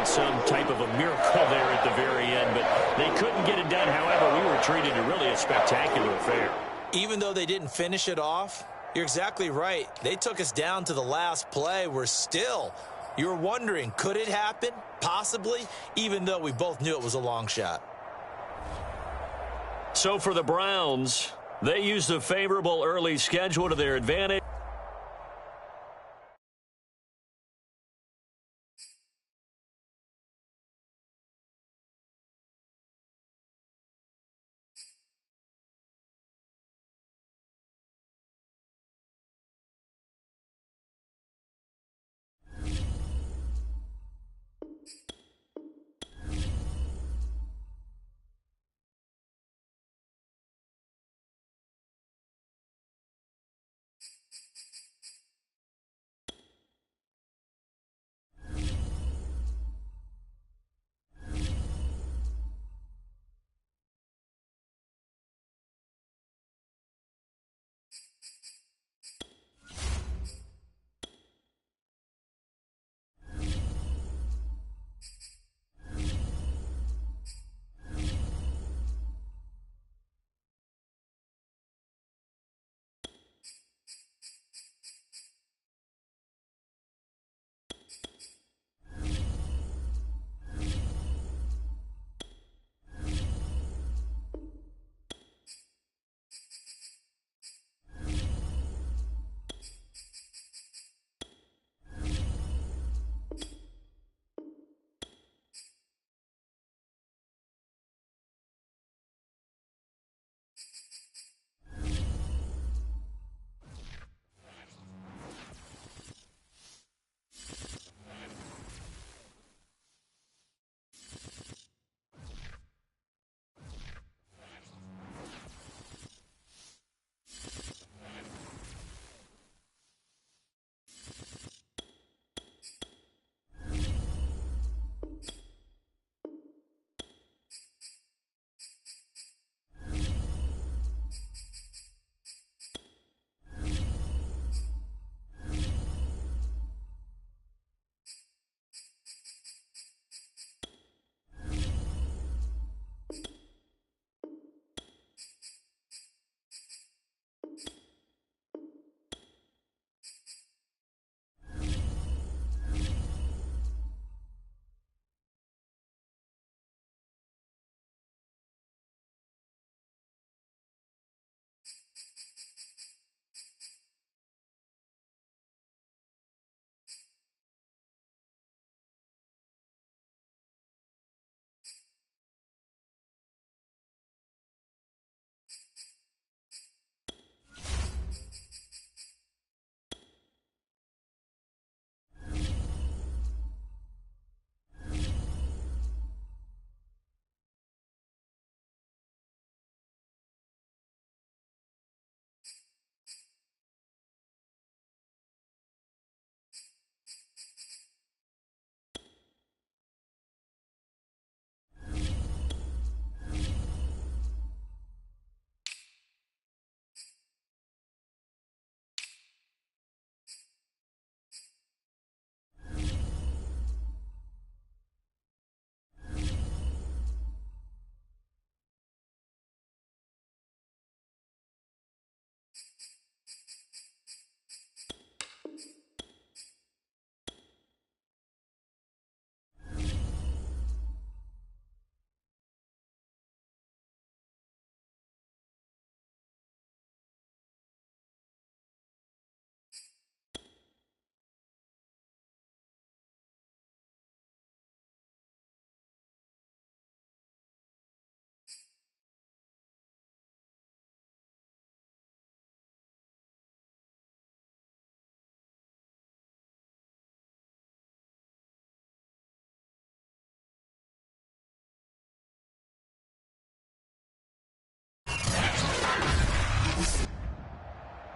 some type of a miracle there at the very end, but they couldn't get it done. However, we were treated to really a spectacular affair. Even though they didn't finish it off, you're exactly right. They took us down to the last play. You were wondering, could it happen? Possibly, even though we both knew it was a long shot. So for the Browns, they used a favorable early schedule to their advantage.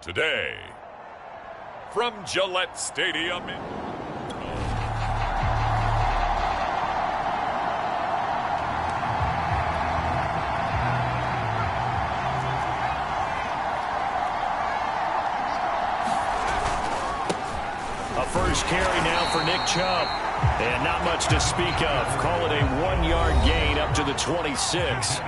Today, from Gillette Stadium in A first carry now for Nick Chubb. And not much to speak of. Call it a 1-yard gain up to the 26.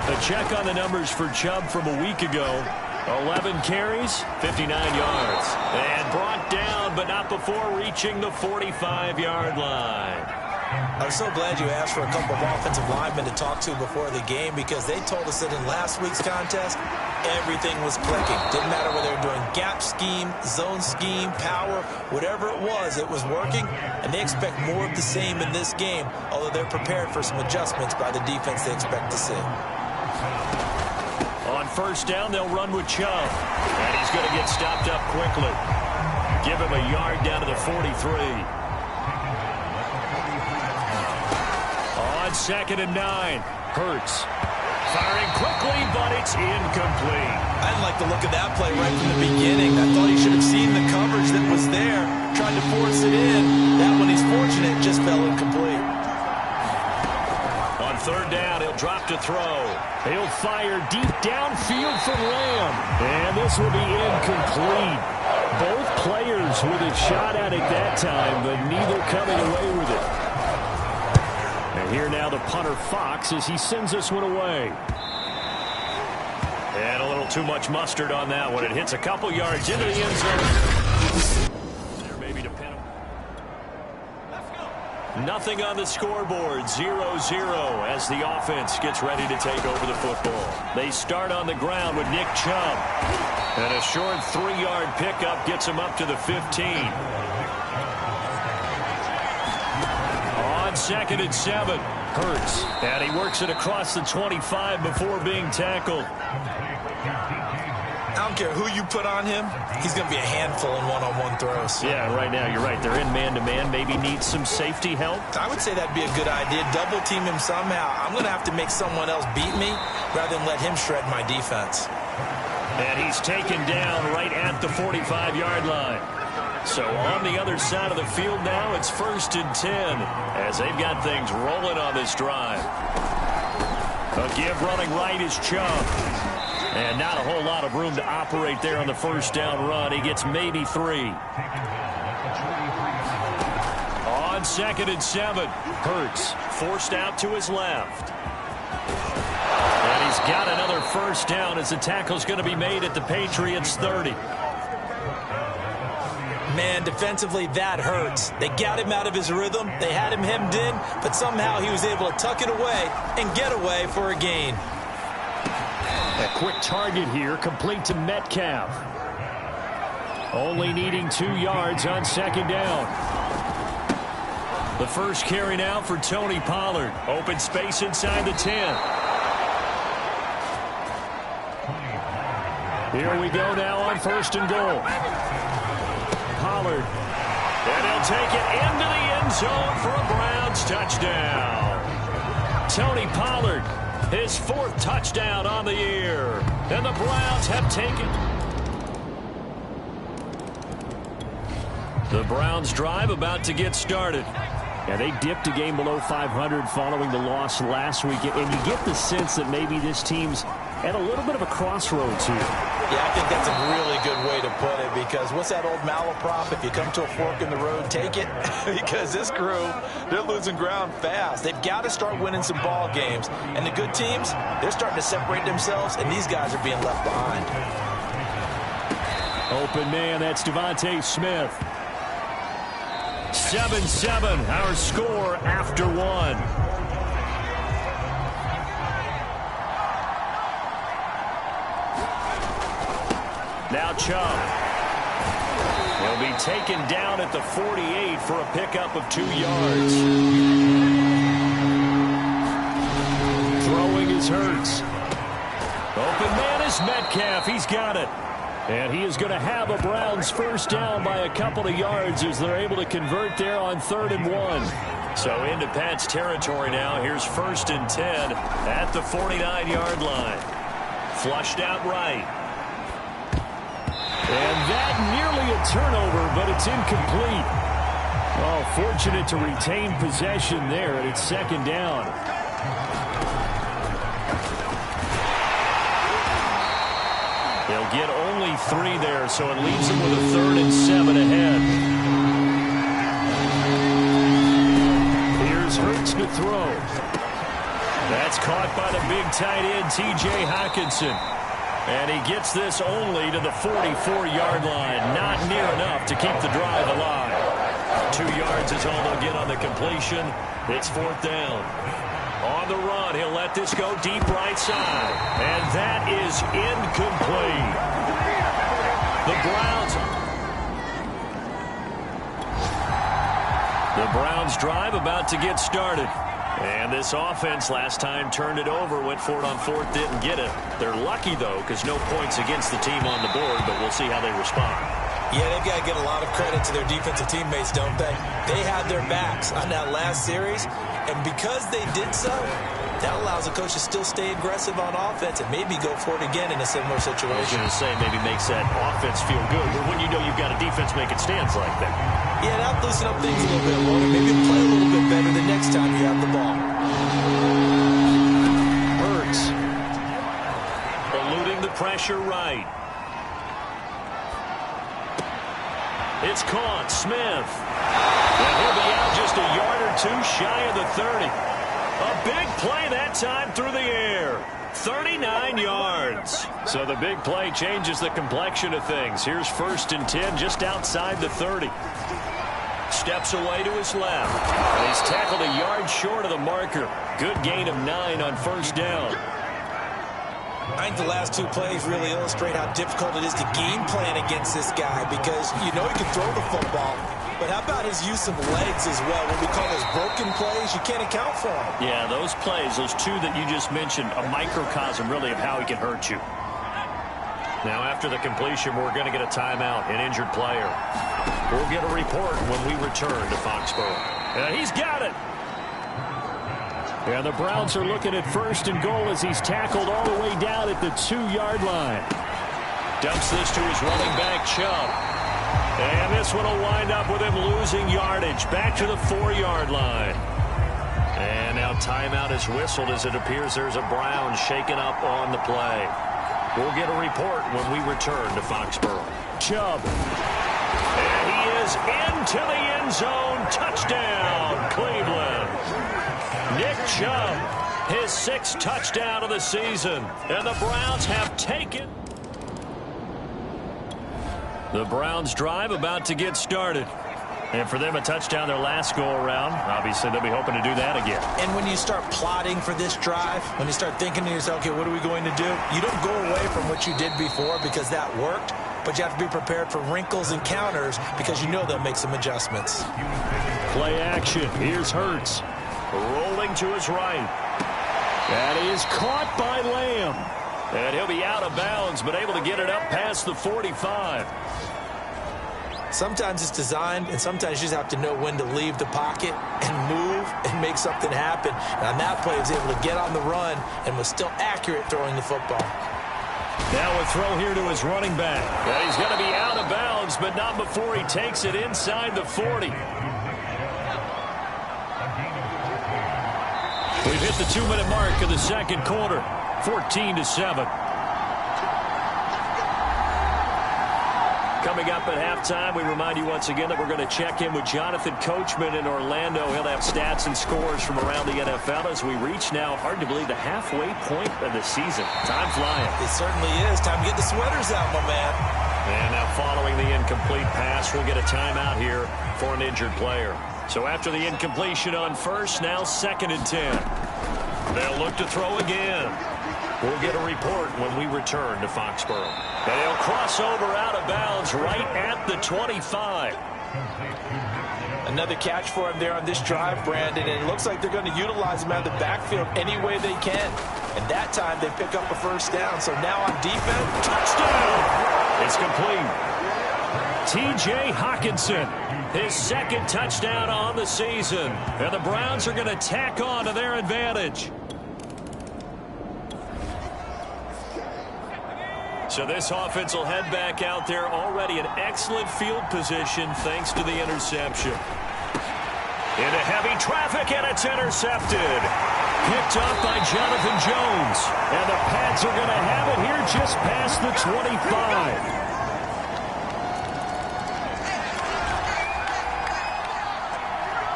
A check on the numbers for Chubb from a week ago. 11 carries, 59 yards. And brought down, but not before reaching the 45-yard line. I'm so glad you asked for a couple of offensive linemen to talk to before the game, because they told us that in last week's contest, everything was clicking. Didn't matter whether they were doing gap scheme, zone scheme, power, whatever it was working, and they expect more of the same in this game, although they're prepared for some adjustments by the defense they expect to see. On first down, they'll run with Chubb, and he's going to get stopped up quickly. Give him a yard down to the 43. On 2nd and 9, Hurts. Firing quickly, but it's incomplete. I didn't like the look of that play right from the beginning. I thought he should have seen the coverage that was there, tried to force it in. That one, he's fortunate, just fell incomplete. On 3rd down, he'll drop to throw. He'll fire deep downfield for Lamb. And this will be incomplete. Both players with a shot at it that time, but neither coming away with it. And here now the punter Fox as he sends this one away. And a little too much mustard on that one. It hits a couple yards into the end zone. There maybe to pin him. Nothing on the scoreboard. 0-0 as the offense gets ready to take over the football. They start on the ground with Nick Chubb. And a short 3-yard pickup gets him up to the 15. On 2nd and 7, Hurts. And he works it across the 25 before being tackled. I don't care who you put on him, he's going to be a handful in one-on-one throws. Yeah, right now, you're right. They're in man-to-man. Maybe needs some safety help. I would say that'd be a good idea. Double team him somehow. I'm going to have to make someone else beat me rather than let him shred my defense. And he's taken down right at the 45-yard line. So on the other side of the field now, it's 1st and 10 as they've got things rolling on this drive. A give running right is Chubb. And not a whole lot of room to operate there on the first down run. He gets maybe 3. On 2nd and 7, Hurts forced out to his left. And he's got another first down as the tackle's going to be made at the Patriots' 30. Man, defensively, that hurts. They got him out of his rhythm. They had him hemmed in, but somehow he was able to tuck it away and get away for a gain. A quick target here, complete to Metcalf. Only needing 2 yards on 2nd down. The first carry now for Tony Pollard. Open space inside the 10. Here we go now on 1st and goal. Pollard. And he'll take it into the end zone for a Browns touchdown. Tony Pollard, his 4th touchdown on the year. And the Browns have taken. The Browns drive about to get started. Yeah, they dipped a game below 500 following the loss last week. And you get the sense that maybe this team's at a little bit of a crossroads here. Yeah, I think that's a really good way to put it, because what's that old malaprop? If you come to a fork in the road, take it. Because this crew, they're losing ground fast. They've got to start winning some ball games. And the good teams, they're starting to separate themselves, and these guys are being left behind. Open man, that's Devontae Smith. 7-7, our score after 1. Now Chubb. He'll be taken down at the 48 for a pickup of 2 yards. Throwing is Hurts. Open man is Metcalf. He's got it. And he is going to have a Browns first down by a couple of yards as they're able to convert there on 3rd and 1. So into Pat's territory now. Here's 1st and 10 at the 49-yard line. Flushed out right. And that nearly a turnover, but it's incomplete. Oh, fortunate to retain possession there, and it's second down. They'll get only 3 there, so it leaves them with a 3rd and 7 ahead. Here's Hurts to throw. That's caught by the big tight end, T.J. Hockenson. And he gets this only to the 44-yard line. Not near enough to keep the drive alive. 2 yards is all they'll get on the completion. It's 4th down. On the run, he'll let this go deep right side. And that is incomplete. The Browns drive about to get started. And this offense last time turned it over, went for it on 4th, didn't get it. They're lucky, though, because no points against the team on the board, but we'll see how they respond. Yeah, they've got to give a lot of credit to their defensive teammates, don't they? They had their backs on that last series, and because they did so, that allows the coach to still stay aggressive on offense and maybe go for it again in a similar situation. I was going to say, maybe makes that offense feel good, but when you know you've got a defense making stands like that. Yeah, that'll loosen up things a little bit more. Maybe play a little bit better the next time you have the ball. Hurts. Eluding the pressure right. It's caught. Smith. And he'll be out just a yard or 2 shy of the 30. A big play that time through the air. 39 yards. So the big play changes the complexion of things. Here's 1st and 10 just outside the 30. Steps away to his left. And he's tackled a yard short of the marker. Good gain of 9 on 1st down. I think the last 2 plays really illustrate how difficult it is to game plan against this guy because you know he can throw the football. But how about his use of legs as well? What we call those broken plays, you can't account for them. Yeah, those plays, those 2 that you just mentioned, a microcosm really of how he can hurt you. Now after the completion, we're going to get a timeout, an injured player. We'll get a report when we return to Foxborough. And he's got it. And the Browns are looking at 1st and goal as he's tackled all the way down at the 2-yard line. Dumps this to his running back, Chubb. And this one will wind up with him losing yardage back to the 4-yard line. And now timeout is whistled as it appears there's a Brown shaken up on the play. We'll get a report when we return to Foxborough. Chubb. And he is into the end zone. Touchdown, Cleveland. Nick Chubb, his 6th touchdown of the season. And the Browns have taken. The Browns drive about to get started. And for them, a touchdown their last go-around. Obviously, they'll be hoping to do that again. And when you start plotting for this drive, when you start thinking to yourself, okay, what are we going to do? You don't go away from what you did before because that worked, but you have to be prepared for wrinkles and counters because you know they'll make some adjustments. Play action. Here's Hurts. Rolling to his right. That is caught by Lamb. And he'll be out of bounds, but able to get it up past the 45. Sometimes it's designed, and sometimes you just have to know when to leave the pocket and move and make something happen. And on that play, he was able to get on the run and was still accurate throwing the football. Now a throw here to his running back. And he's going to be out of bounds, but not before he takes it inside the 40. We've hit the 2-minute mark of the 2nd quarter. 14-7. Coming up at halftime, we remind you once again that we're going to check in with Jonathan Coachman in Orlando. He'll have stats and scores from around the NFL as we reach now, hard to believe, the halfway point of the season. Time flying. It certainly is. Time to get the sweaters out, my man. And now following the incomplete pass, we'll get a timeout here for an injured player. So after the incompletion on 1st, now 2nd and 10. They'll look to throw again. We'll get a report when we return to Foxborough. And he'll cross over out of bounds right at the 25. Another catch for him there on this drive, Brandon, and it looks like they're going to utilize him out of the backfield any way they can. And that time they pick up a 1st down. So now on defense, touchdown! It's complete. T.J. Hockenson, his 2nd touchdown on the season. And the Browns are going to tack on to their advantage. So this offense will head back out there, already in excellent field position thanks to the interception. Into heavy traffic, and it's intercepted. Picked off by Jonathan Jones. And the Pats are going to have it here just past the 25.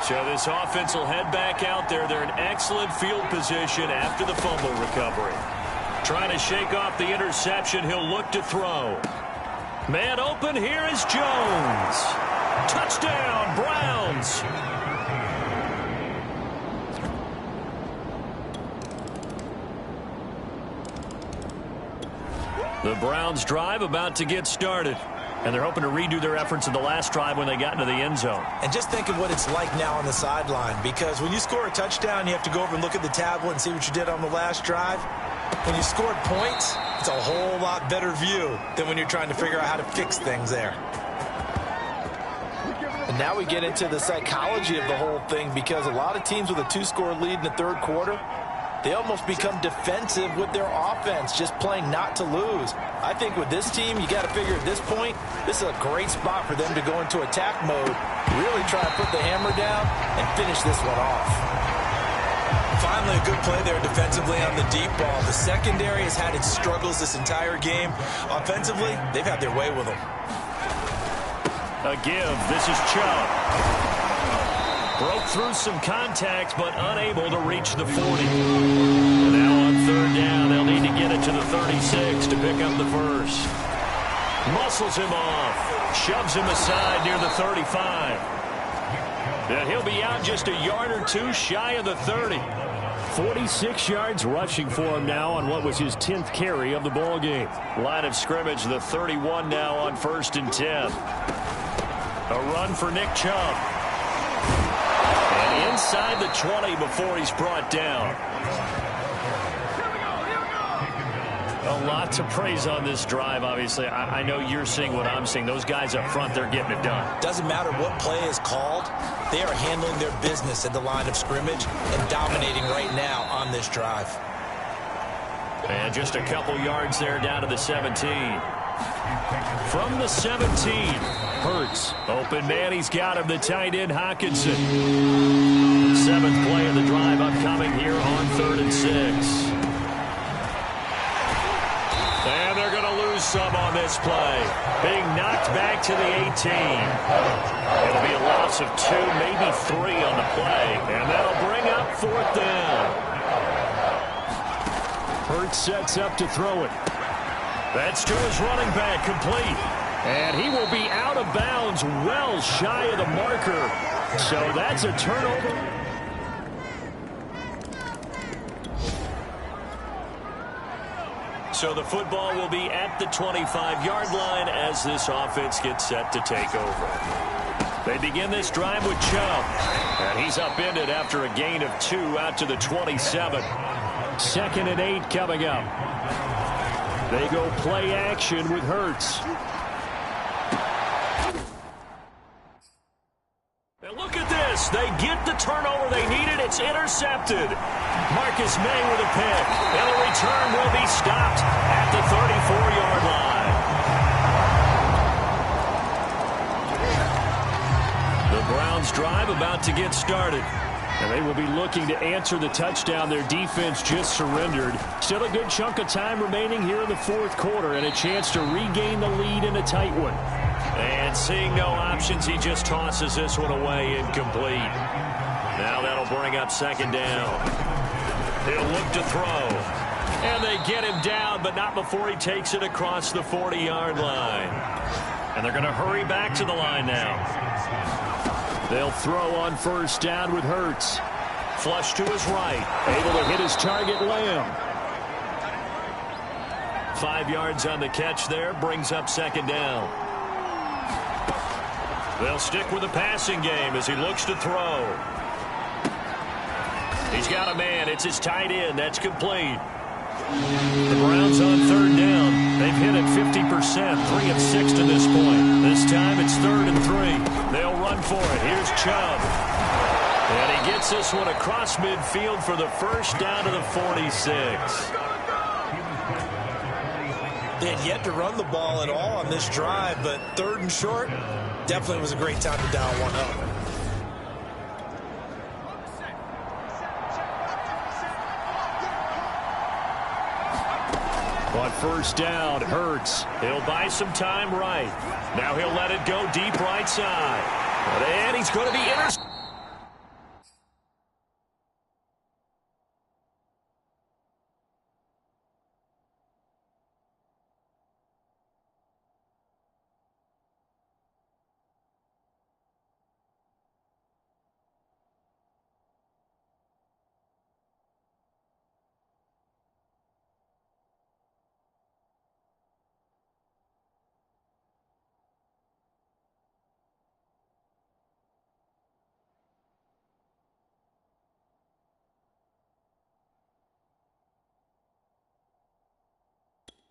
So this offense will head back out there. They're in excellent field position after the fumble recovery. Trying to shake off the interception. He'll look to throw. Man open. Here is Jones. Touchdown, Browns. The Browns drive about to get started. And they're hoping to redo their efforts in the last drive when they got into the end zone. And just think of what it's like now on the sideline, because when you score a touchdown, you have to go over and look at the tablet and see what you did on the last drive. When you scored points, it's a whole lot better view than when you're trying to figure out how to fix things there. And now we get into the psychology of the whole thing, because a lot of teams with a 2-score lead in the third quarter, they almost become defensive with their offense, just playing not to lose. I think with this team, you got to figure at this point, this is a great spot for them to go into attack mode, really try to put the hammer down and finish this one off. Finally, a good play there defensively on the deep ball. The secondary has had its struggles this entire game. Offensively, they've had their way with them. A give. This is Chubb. Broke through some contact, but unable to reach the 40. And now on third down, they'll need to get it to the 36 to pick up the first. Muscles him off. Shoves him aside near the 35. And he'll be out just a yard or two shy of the 30. 46 yards rushing for him now on what was his 10th carry of the ball game. Line of scrimmage, the 31 now on 1st and 10. A run for Nick Chubb. And inside the 20 before he's brought down. A lot to praise on this drive, obviously. I know you're seeing what I'm seeing. Those guys up front, they're getting it done. Doesn't matter what play is called. They are handling their business at the line of scrimmage and dominating right now on this drive. And just a couple yards there down to the 17. From the 17, Hurts. Open man, he's got him, the tight end, Hockenson. 7th play of the drive upcoming here on 3rd and 6. And they're going to lose some on this play. Being knocked back to the 18. It'll be a loss of 2, maybe 3 on the play. And that'll bring up 4th down. Hurts sets up to throw it. That's to his running back, complete. And he will be out of bounds, well shy of the marker. So that's a turnover. So the football will be at the 25-yard line as this offense gets set to take over. They begin this drive with Chubb. And he's upended after a gain of 2 out to the 27. 2nd and 8 coming up. They go play action with Hurts. And look at this. They get the turnover they needed. It's intercepted. Marcus May with a pick. And the return will be stopped at the 34-yard line. The Browns drive about to get started. And they will be looking to answer the touchdown their defense just surrendered. Still a good chunk of time remaining here in the 4th quarter and a chance to regain the lead in a tight one. And seeing no options, he just tosses this one away incomplete. Now that'll bring up 2nd down. He'll look to throw. And they get him down, but not before he takes it across the 40-yard line. And they're going to hurry back to the line now. They'll throw on 1st down with Hurts. Flush to his right. Able to hit his target, Lamb. 5 yards on the catch there. Brings up 2nd down. They'll stick with the passing game as he looks to throw. He's got a man. It's his tight end. That's complete. The Browns on 3rd down. They've hit it 50%, 3 of 6 to this point. This time it's 3rd and 3. They'll run for it. Here's Chubb. And he gets this one across midfield for the 1st down to the 46. They had yet to run the ball at all on this drive, but 3rd and short definitely was a great time to dial one up. On 1st down, Hurts. He'll buy some time right. Now he'll let it go deep right side. And he's going to be intercepted.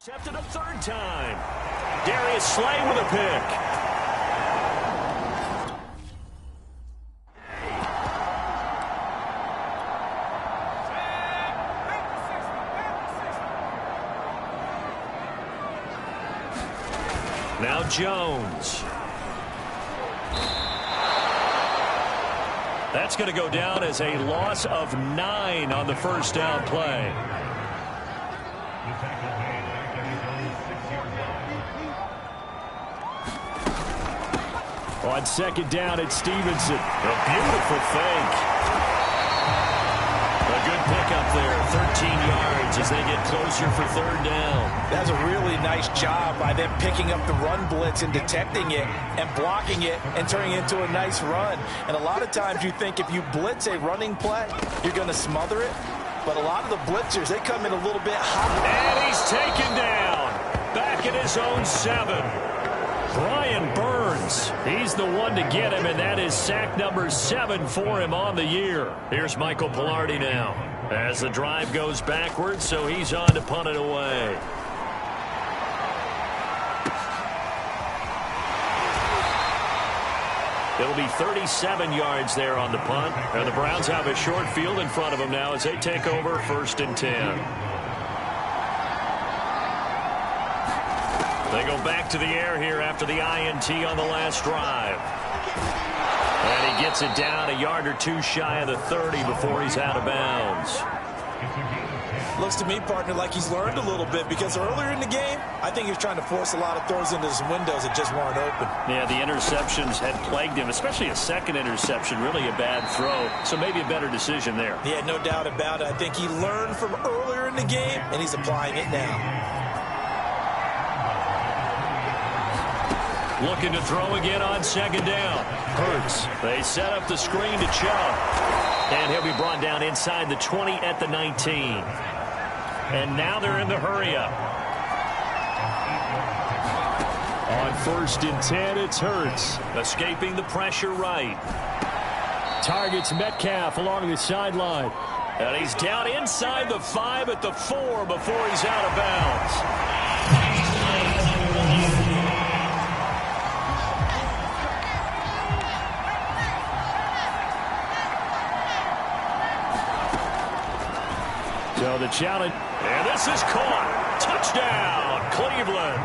Intercepted a 3rd time. Darius Slay with a pick. Now Jones. That's going to go down as a loss of 9 on the 1st down play. On 2nd down, it's Stevenson. A beautiful fake. A good pickup there, 13 yards as they get closer for 3rd down. That's a really nice job by them picking up the run blitz and detecting it and blocking it and turning it into a nice run. And a lot of times you think if you blitz a running play, you're going to smother it. But a lot of the blitzers, they come in a little bit hot. And he's taken down. Back at his own 7. Brian Burns, he's the one to get him, and that is sack number 7 for him on the year. Here's Michael Pilardi now as the drive goes backwards, so he's on to punt it away. It'll be 37 yards there on the punt, and the Browns have a short field in front of them now as they take over 1st and 10. They go back to the air here after the INT on the last drive. And he gets it down a yard or 2 shy of the 30 before he's out of bounds. Looks to me, partner, like he's learned a little bit because earlier in the game, I think he was trying to force a lot of throws into some windows that just weren't open. Yeah, the interceptions had plagued him, especially a 2nd interception, really a bad throw. So maybe a better decision there. Yeah, no doubt about it. I think he learned from earlier in the game, and he's applying it now. Looking to throw again on 2nd down. Hurts. They set up the screen to Chubb. And he'll be brought down inside the 20 at the 19. And now they're in the hurry-up. On 1st and 10, it's Hurts. Escaping the pressure right. Targets Metcalf along the sideline. And he's down inside the 5 at the 4 before he's out of bounds. So the challenge, and this is caught. Touchdown, Cleveland.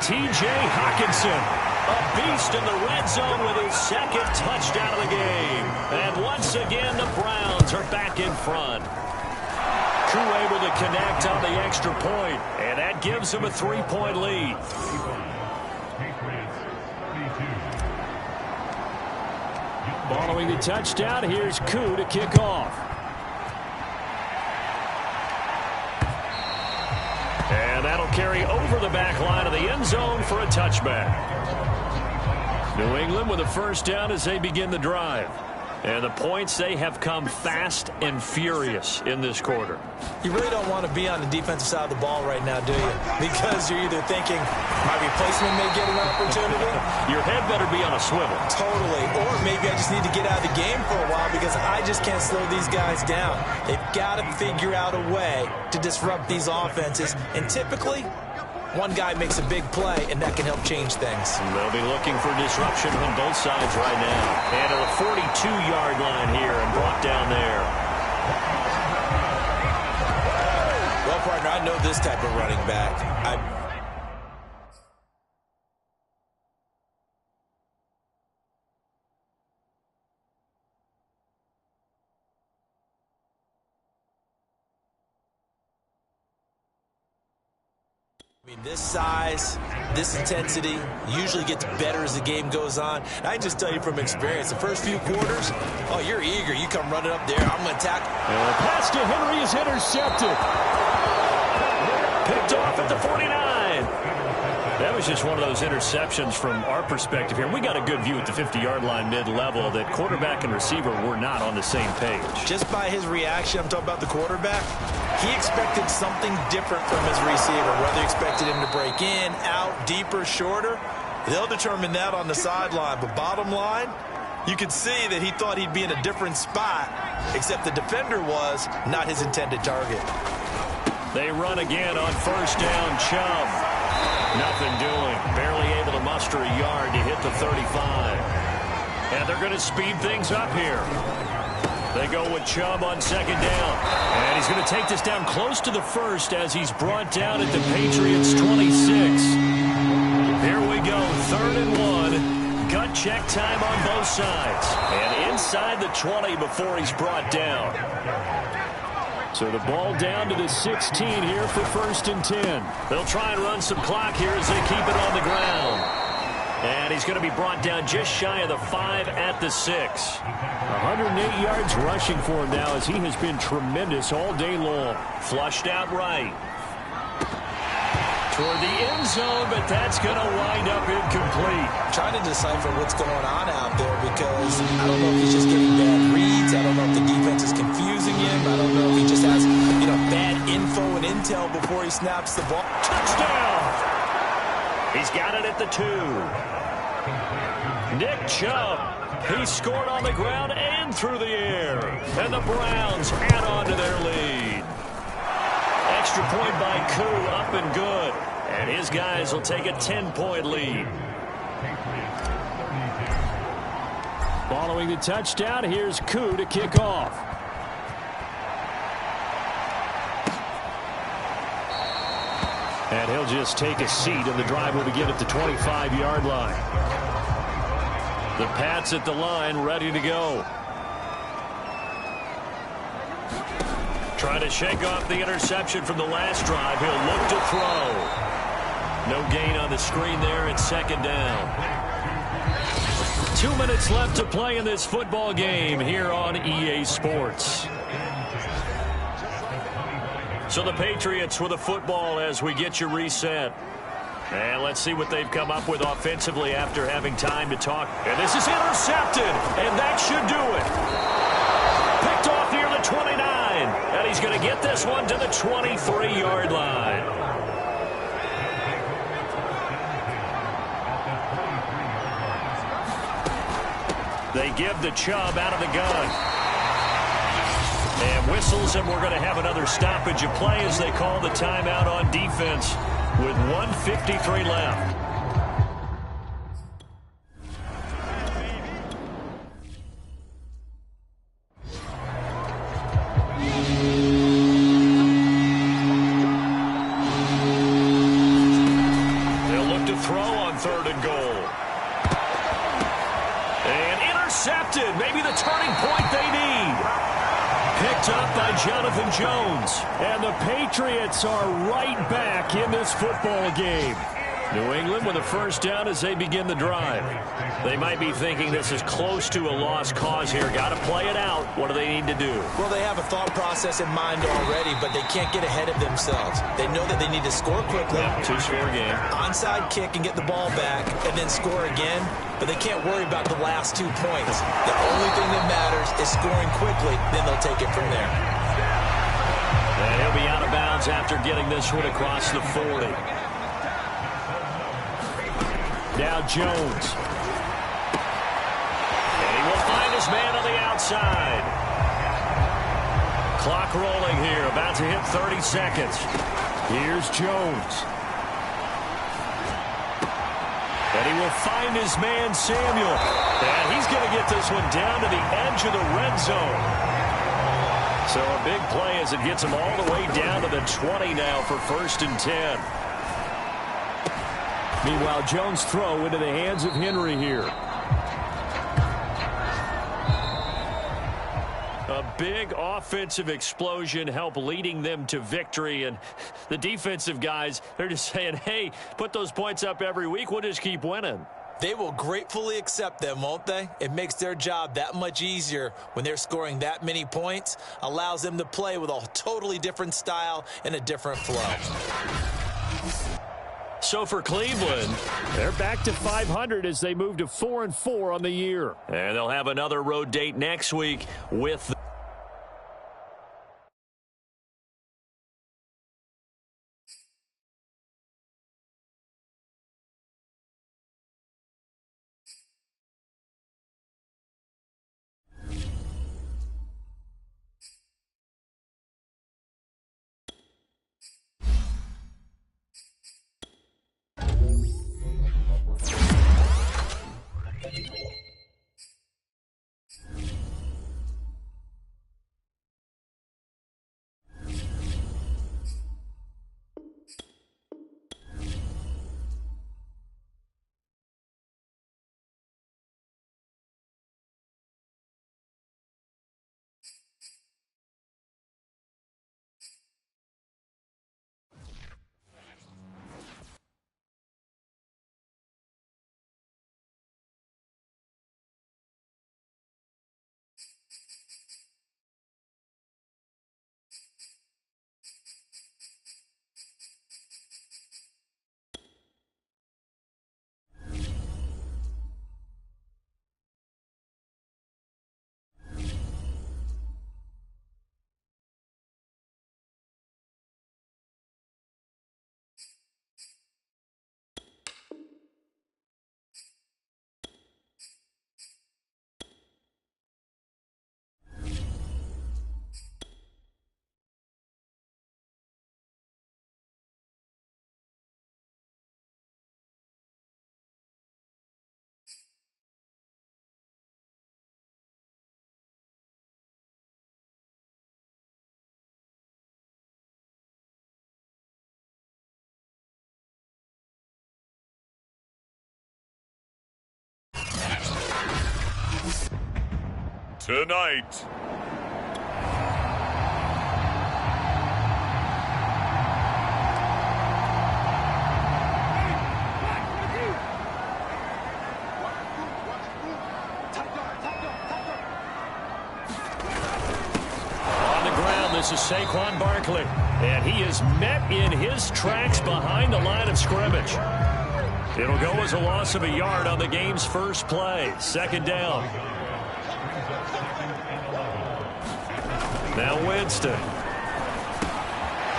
T.J. Hockenson, a beast in the red zone with his 2nd touchdown of the game. And once again, the Browns are back in front. Crew able to connect on the extra point, and that gives them a 3-point lead. Following the touchdown, here's Koo to kick off. And that'll carry over the back line of the end zone for a touchback. New England with a 1st down as they begin the drive. And the points, they have come fast and furious in this quarter. You really don't want to be on the defensive side of the ball right now, do you? Because you're either thinking, my replacement may get an opportunity. Your head better be on a swivel. Totally. Or maybe I just need to get out of the game for a while because I just can't slow these guys down. They've got to figure out a way to disrupt these offenses. And typically, one guy makes a big play, and that can help change things. They'll be looking for disruption on both sides right now. And at the 42-yard line here and brought down there. Well, Well, partner, I know this type of running back. I mean, this size, this intensity usually gets better as the game goes on. And I can just tell you from experience, the first few quarters, oh, you're eager. You come running up there. I'm going to tackle. And the pass to Henry is intercepted. Picked off at the 49. That was just one of those interceptions from our perspective here. We got a good view at the 50-yard line mid-level that quarterback and receiver were not on the same page. Just by his reaction, I'm talking about the quarterback, he expected something different from his receiver, whether he expected him to break in, out, deeper, shorter. They'll determine that on the sideline. But bottom line, you could see that he thought he'd be in a different spot, except the defender was not his intended target. They run again on first down. Chubb. Nothing doing. Barely able to muster a yard to hit the 35. And they're going to speed things up here. They go with Chubb on second down. And he's going to take this down close to the first as he's brought down at the Patriots' 26. Here we go. 3rd and 1. Gut check time on both sides. And inside the 20 before he's brought down. So the ball down to the 16 here for 1st and 10. They'll try and run some clock here as they keep it on the ground. And he's going to be brought down just shy of the 5 at the 6. 108 yards rushing for him now as he has been tremendous all day long. Flushed out right. Toward the end zone, but that's going to wind up incomplete. Trying to decipher what's going on out there because I don't know if he's just getting bad reads. I don't know if the defense is confusing him. I don't know if he just has, bad info and intel before he snaps the ball. Touchdown! He's got it at the 2. Nick Chubb. He scored on the ground and through the air. And the Browns add on to their lead. Extra point by Koo, up and good. And his guys will take a 10-point lead. Following the touchdown, here's Koo to kick off. And he'll just take a seat, and the drive will begin at the 25-yard line. The Pats at the line, ready to go. Trying to shake off the interception from the last drive. He'll look to throw. No gain on the screen there. It's 2nd down. 2 minutes left to play in this football game here on EA Sports. So the Patriots with the football as we get you reset. And let's see what they've come up with offensively after having time to talk. And this is intercepted, and that should do it. Picked off near the 29, and he's going to get this one to the 23-yard line. They give the Chubb out of the gun. And whistles, and we're going to have another stoppage of play as they call the timeout on defense with 1:53 left. They'll look to throw on 3rd and goal. And intercepted. Maybe the turning point they need. Picked up by Jonathan Jones. And the Patriots are right back in this football game. New England with a first down as they begin the drive. They might be thinking this is close to a lost cause here. Got to play it out. What do they need to do? Well, they have a thought process in mind already, but they can't get ahead of themselves. They know that they need to score quickly. Yep, 2-score game. Onside kick and get the ball back, and then score again. But they can't worry about the last 2 points. The only thing that matters is scoring quickly. Then they'll take it from there. And he'll be out of bounds after getting this one across the 40. Now Jones. And he will find his man on the outside. Clock rolling here, about to hit 30 seconds. Here's Jones. And he will find his man Samuel. And he's going to get this one down to the edge of the red zone. So a big play as it gets them all the way down to the 20 now for 1st and 10. Meanwhile, Jones' throw into the hands of Henry here. A big offensive explosion helped leading them to victory. And the defensive guys, they're just saying, hey, put those points up every week. We'll just keep winning. They will gratefully accept them, won't they? It makes their job that much easier when they're scoring that many points. Allows them to play with a totally different style and a different flow. So for Cleveland, They're back to 500 as they move to 4-4 on the year. and they'll have another road date next week with tonight. on the ground, this is Saquon Barkley. And he is met in his tracks behind the line of scrimmage. It'll go as a loss of a yard on the game's first play. 2nd down. Now Winston.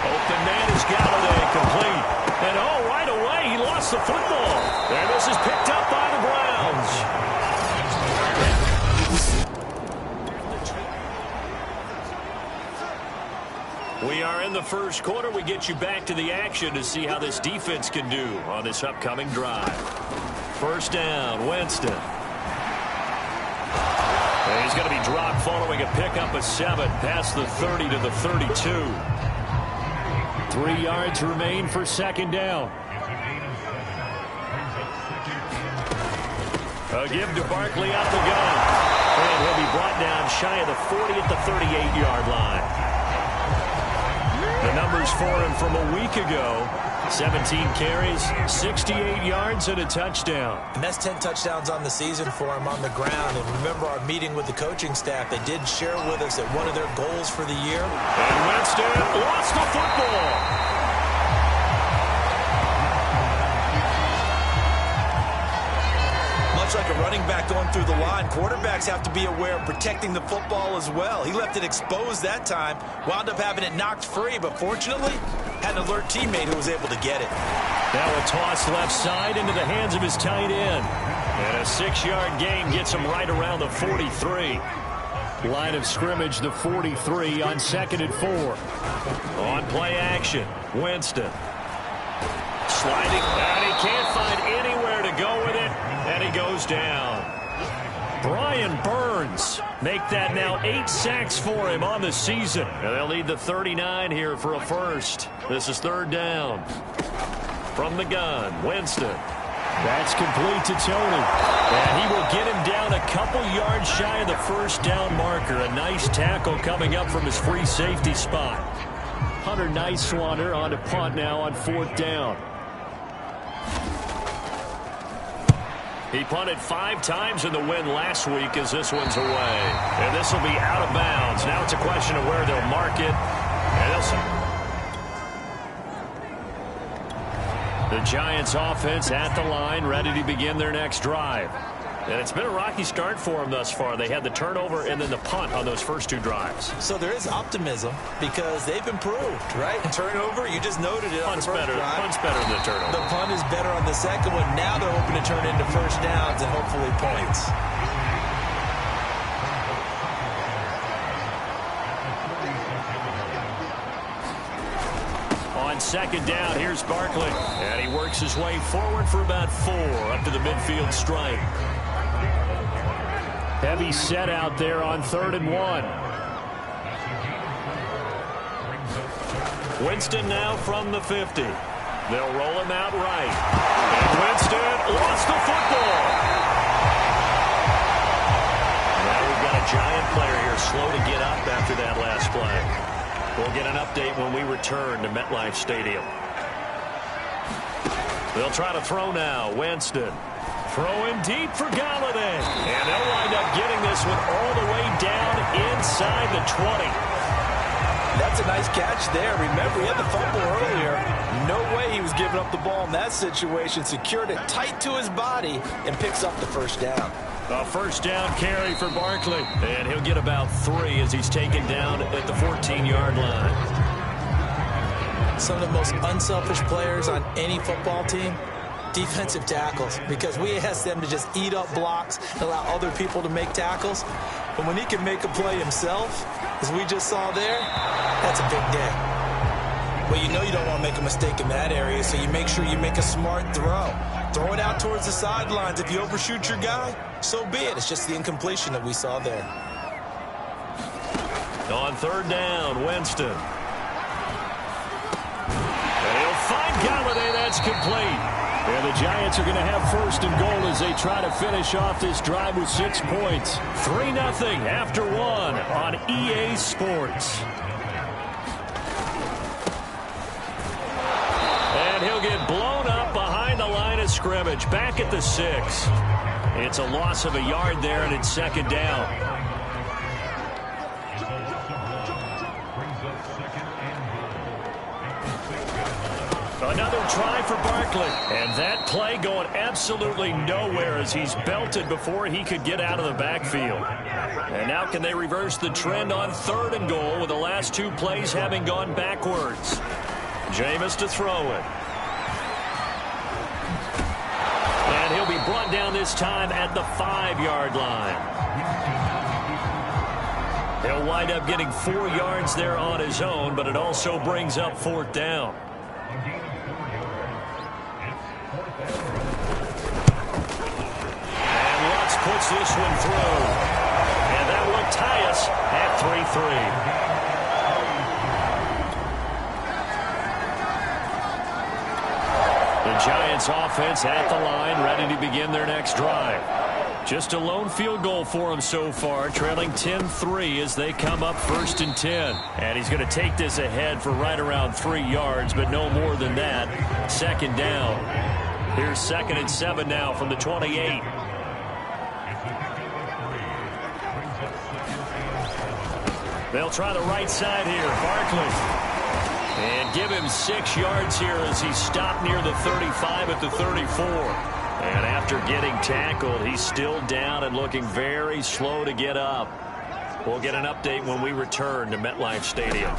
Open man is Galladay, complete. And oh, right away, he lost the football. And this is picked up by the Browns. We are in the first quarter. We get you back to the action to see how this defense can do on this upcoming drive. 1st down, Winston. And he's going to be dropped following a pickup of 7 past the 30 to the 32. 3 yards remain for 2nd down. A give to Barkley out the gun. And he'll be brought down shy of the 40 at the 38-yard line. The numbers for him from a week ago: 17 carries, 68 yards, and a touchdown. And that's 10 touchdowns on the season for him on the ground. And remember our meeting with the coaching staff. They did share with us that one of their goals for the year. And Winston lost the football. Much like a running back going through the line, quarterbacks have to be aware of protecting the football as well. He left it exposed that time, wound up having it knocked free, but fortunately had an alert teammate who was able to get it. Now a toss left side into the hands of his tight end. And a 6-yard gain gets him right around the 43. Line of scrimmage, the 43 on 2nd and 4. On play action, Winston. Sliding, and he can't find anywhere to go with it, and he goes down. Brian Burns make that now 8 sacks for him on the season. And they'll need the 39 here for a first. This is 3rd down. From the gun, Winston. That's complete to Tony. And he will get him down a couple yards shy of the first down marker. A nice tackle coming up from his free safety spot. Hunter Nicewander on to punt now on 4th down. He punted 5 times in the win last week as this one's away. And this will be out of bounds. Now it's a question of where they'll mark it. And the Giants offense at the line, ready to begin their next drive. And it's been a rocky start for them thus far. They had the turnover and then the punt on those first 2 drives. So there is optimism because they've improved, right? Turnover, you just noted it on the first drive. Punt's better than the turnover. The punt is better on the second one. Now they're hoping to turn into first downs and hopefully points. On 2nd down, here's Barkley. And he works his way forward for about 4 up to the midfield stripe. Heavy set out there on 3rd and 1. Winston now from the 50. They'll roll him out right. And Winston lost the football. Now we've got a Giant player here slow to get up after that last play. We'll get an update when we return to MetLife Stadium. They'll try to throw now. Winston. Throwing deep for Galladay. And they'll wind up getting this one all the way down inside the 20. That's a nice catch there. Remember, he had the fumble earlier. No way he was giving up the ball in that situation. Secured it tight to his body and picks up the first down. A first down carry for Barkley. And he'll get about 3 as he's taken down at the 14-yard line. Some of the most unselfish players on any football team, defensive tackles, because we ask them to just eat up blocks and allow other people to make tackles. But when he can make a play himself, as we just saw there, that's a big day. Well, you know you don't want to make a mistake in that area, so you make sure you make a smart throw. Throw it out towards the sidelines. If you overshoot your guy, so be it. It's just the incompletion that we saw there. On 3rd down, Winston. And he'll find Galladay. That's complete. And the Giants are going to have 1st and goal as they try to finish off this drive with 6 points. 3-0 after 1 on EA Sports. And he'll get blown up behind the line of scrimmage. Back at the 6. It's a loss of a yard there, and it's 2nd down. Another try for Barkley. And that play going absolutely nowhere as he's belted before he could get out of the backfield. And now can they reverse the trend on 3rd and goal with the last 2 plays having gone backwards? Jameis to throw it. And he'll be brought down this time at the 5-yard line. He'll wind up getting 4 yards there on his own, but it also brings up 4th down. Puts this one through. And that will tie us at 3-3. The Giants offense at the line, ready to begin their next drive. Just a lone field goal for him so far, trailing 10-3 as they come up 1st and 10. And he's going to take this ahead for right around 3 yards, but no more than that. 2nd down. Here's 2nd and 7 now from the 28. They'll try the right side here. Barkley. And give him 6 yards here as he's stopped near the 35 at the 34. And after getting tackled, he's still down and looking very slow to get up. We'll get an update when we return to MetLife Stadium.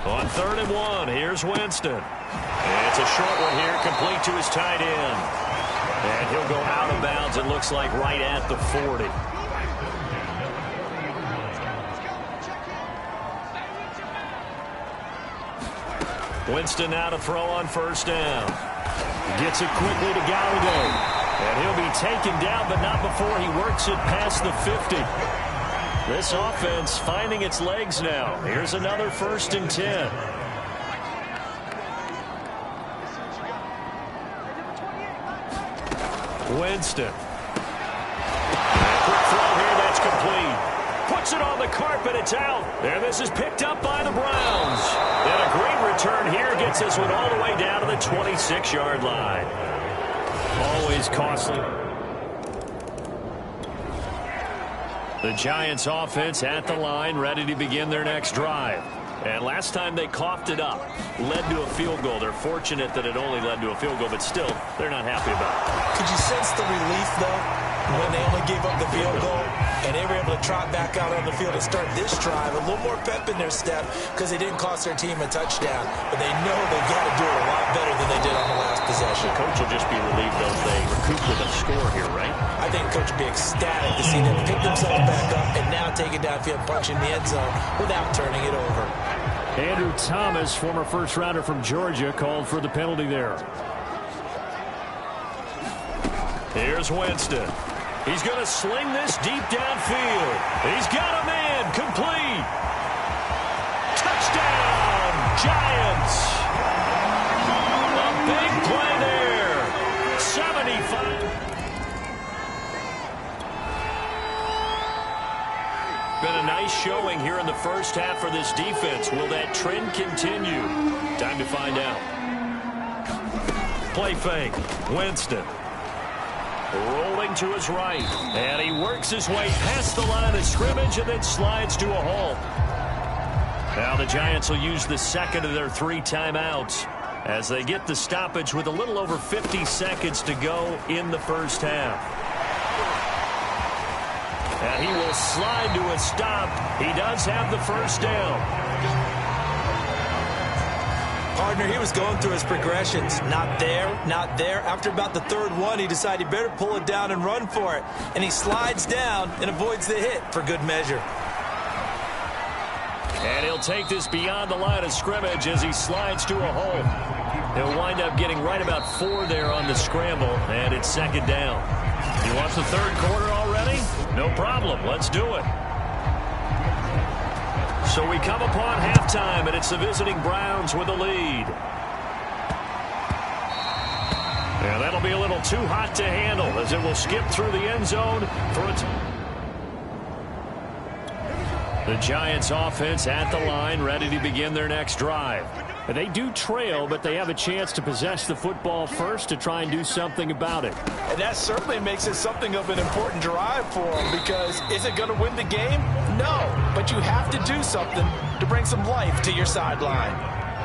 On 3rd and 1, here's Winston. And it's a short one here, complete to his tight end. And he'll go out of bounds, it looks like right at the 40. Winston now to throw on 1st down. Gets it quickly to Galladay. And he'll be taken down, but not before he works it past the 50. This offense finding its legs now. Here's another 1st and 10. Winston. Quick throw here, that's complete. Puts it on the carpet, it's out. And this is picked up by the Browns. And a great return here gets this one all the way down to the 26-yard line. Always costly. The Giants offense at the line, ready to begin their next drive. And last time they coughed it up, led to a field goal. They're fortunate that it only led to a field goal, but still, they're not happy about it. Could you sense the relief, though, when they only gave up the field goal and they were able to trot back out on the field and start this drive? A little more pep in their step because they didn't cost their team a touchdown, but they know they've got to do it a lot better than they did on the last possession. The coach will just be relieved, though, they recoup with a score here, right? I think the coach will be ecstatic to see them pick themselves back up and now take it downfield, punch in the end zone without turning it over. Andrew Thomas, former first-rounder from Georgia, called for the penalty there. Here's Winston. He's going to sling this deep downfield. He's got a man. Complete. Touchdown, Giants. A big play there. 75. Been a nice showing here in the first half for this defense. Will that trend continue? Time to find out. Play fake. Winston. Rolling to his right. And he works his way past the line of scrimmage and then slides to a halt. Now the Giants will use the second of their 3 timeouts as they get the stoppage with a little over 50 seconds to go in the first half. And he will slide to a stop. He does have the first down. Partner, he was going through his progressions. Not there, not there. After about the 3rd one, he decided he better pull it down and run for it. And he slides down and avoids the hit for good measure. And he'll take this beyond the line of scrimmage as he slides to a hole. He'll wind up getting right about 4 there on the scramble, and it's 2nd down. You want the 3rd quarter already? No problem. Let's do it. So we come upon halftime, and it's the visiting Browns with a lead. Yeah, that'll be a little too hot to handle as it will skip through the end zone for its... The Giants offense at the line, ready to begin their next drive. They do trail, but they have a chance to possess the football first to try and do something about it. And that certainly makes it something of an important drive for them, because is it going to win the game? No, but you have to do something to bring some life to your sideline.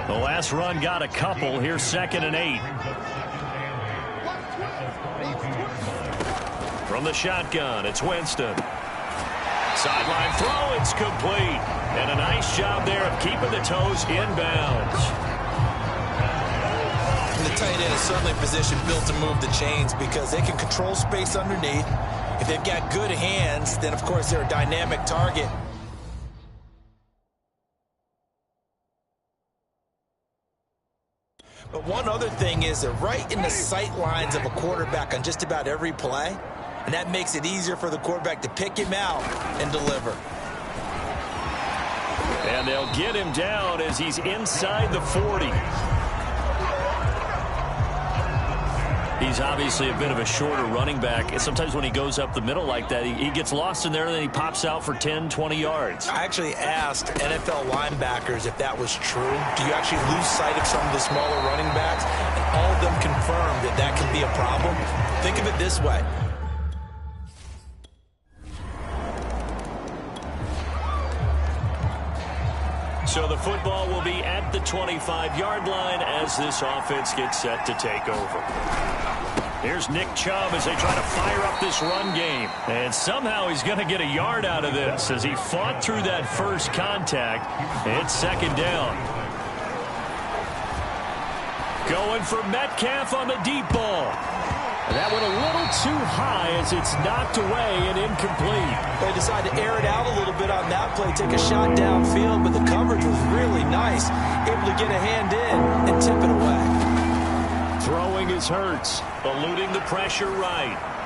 The last run got a couple. Here's 2nd and 8. From the shotgun, it's Winston. Sideline throw, it's complete. And a nice job there of keeping the toes inbounds. And the tight end is certainly a position built to move the chains because they can control space underneath. If they've got good hands, then of course they're a dynamic target. But one other thing is they're right in the sight lines of a quarterback on just about every play. And that makes it easier for the quarterback to pick him out and deliver. And they'll get him down as he's inside the 40. He's obviously a bit of a shorter running back. And sometimes when he goes up the middle like that, he gets lost in there and then he pops out for 10, 20 yards. I actually asked NFL linebackers if that was true. Do you actually lose sight of some of the smaller running backs? And all of them confirmed that that can be a problem. Think of it this way. So the football will be at the 25-yard line as this offense gets set to take over. Here's Nick Chubb as they try to fire up this run game. And somehow he's going to get a yard out of this as he fought through that first contact. It's 2nd down. Going for Metcalf on the deep ball. That went a little too high as it's knocked away and incomplete. They decided to air it out a little bit on that play, take a shot downfield, but the coverage was really nice. Able to get a hand in and tip it away. Throwing is Hurts. Eluding the pressure right.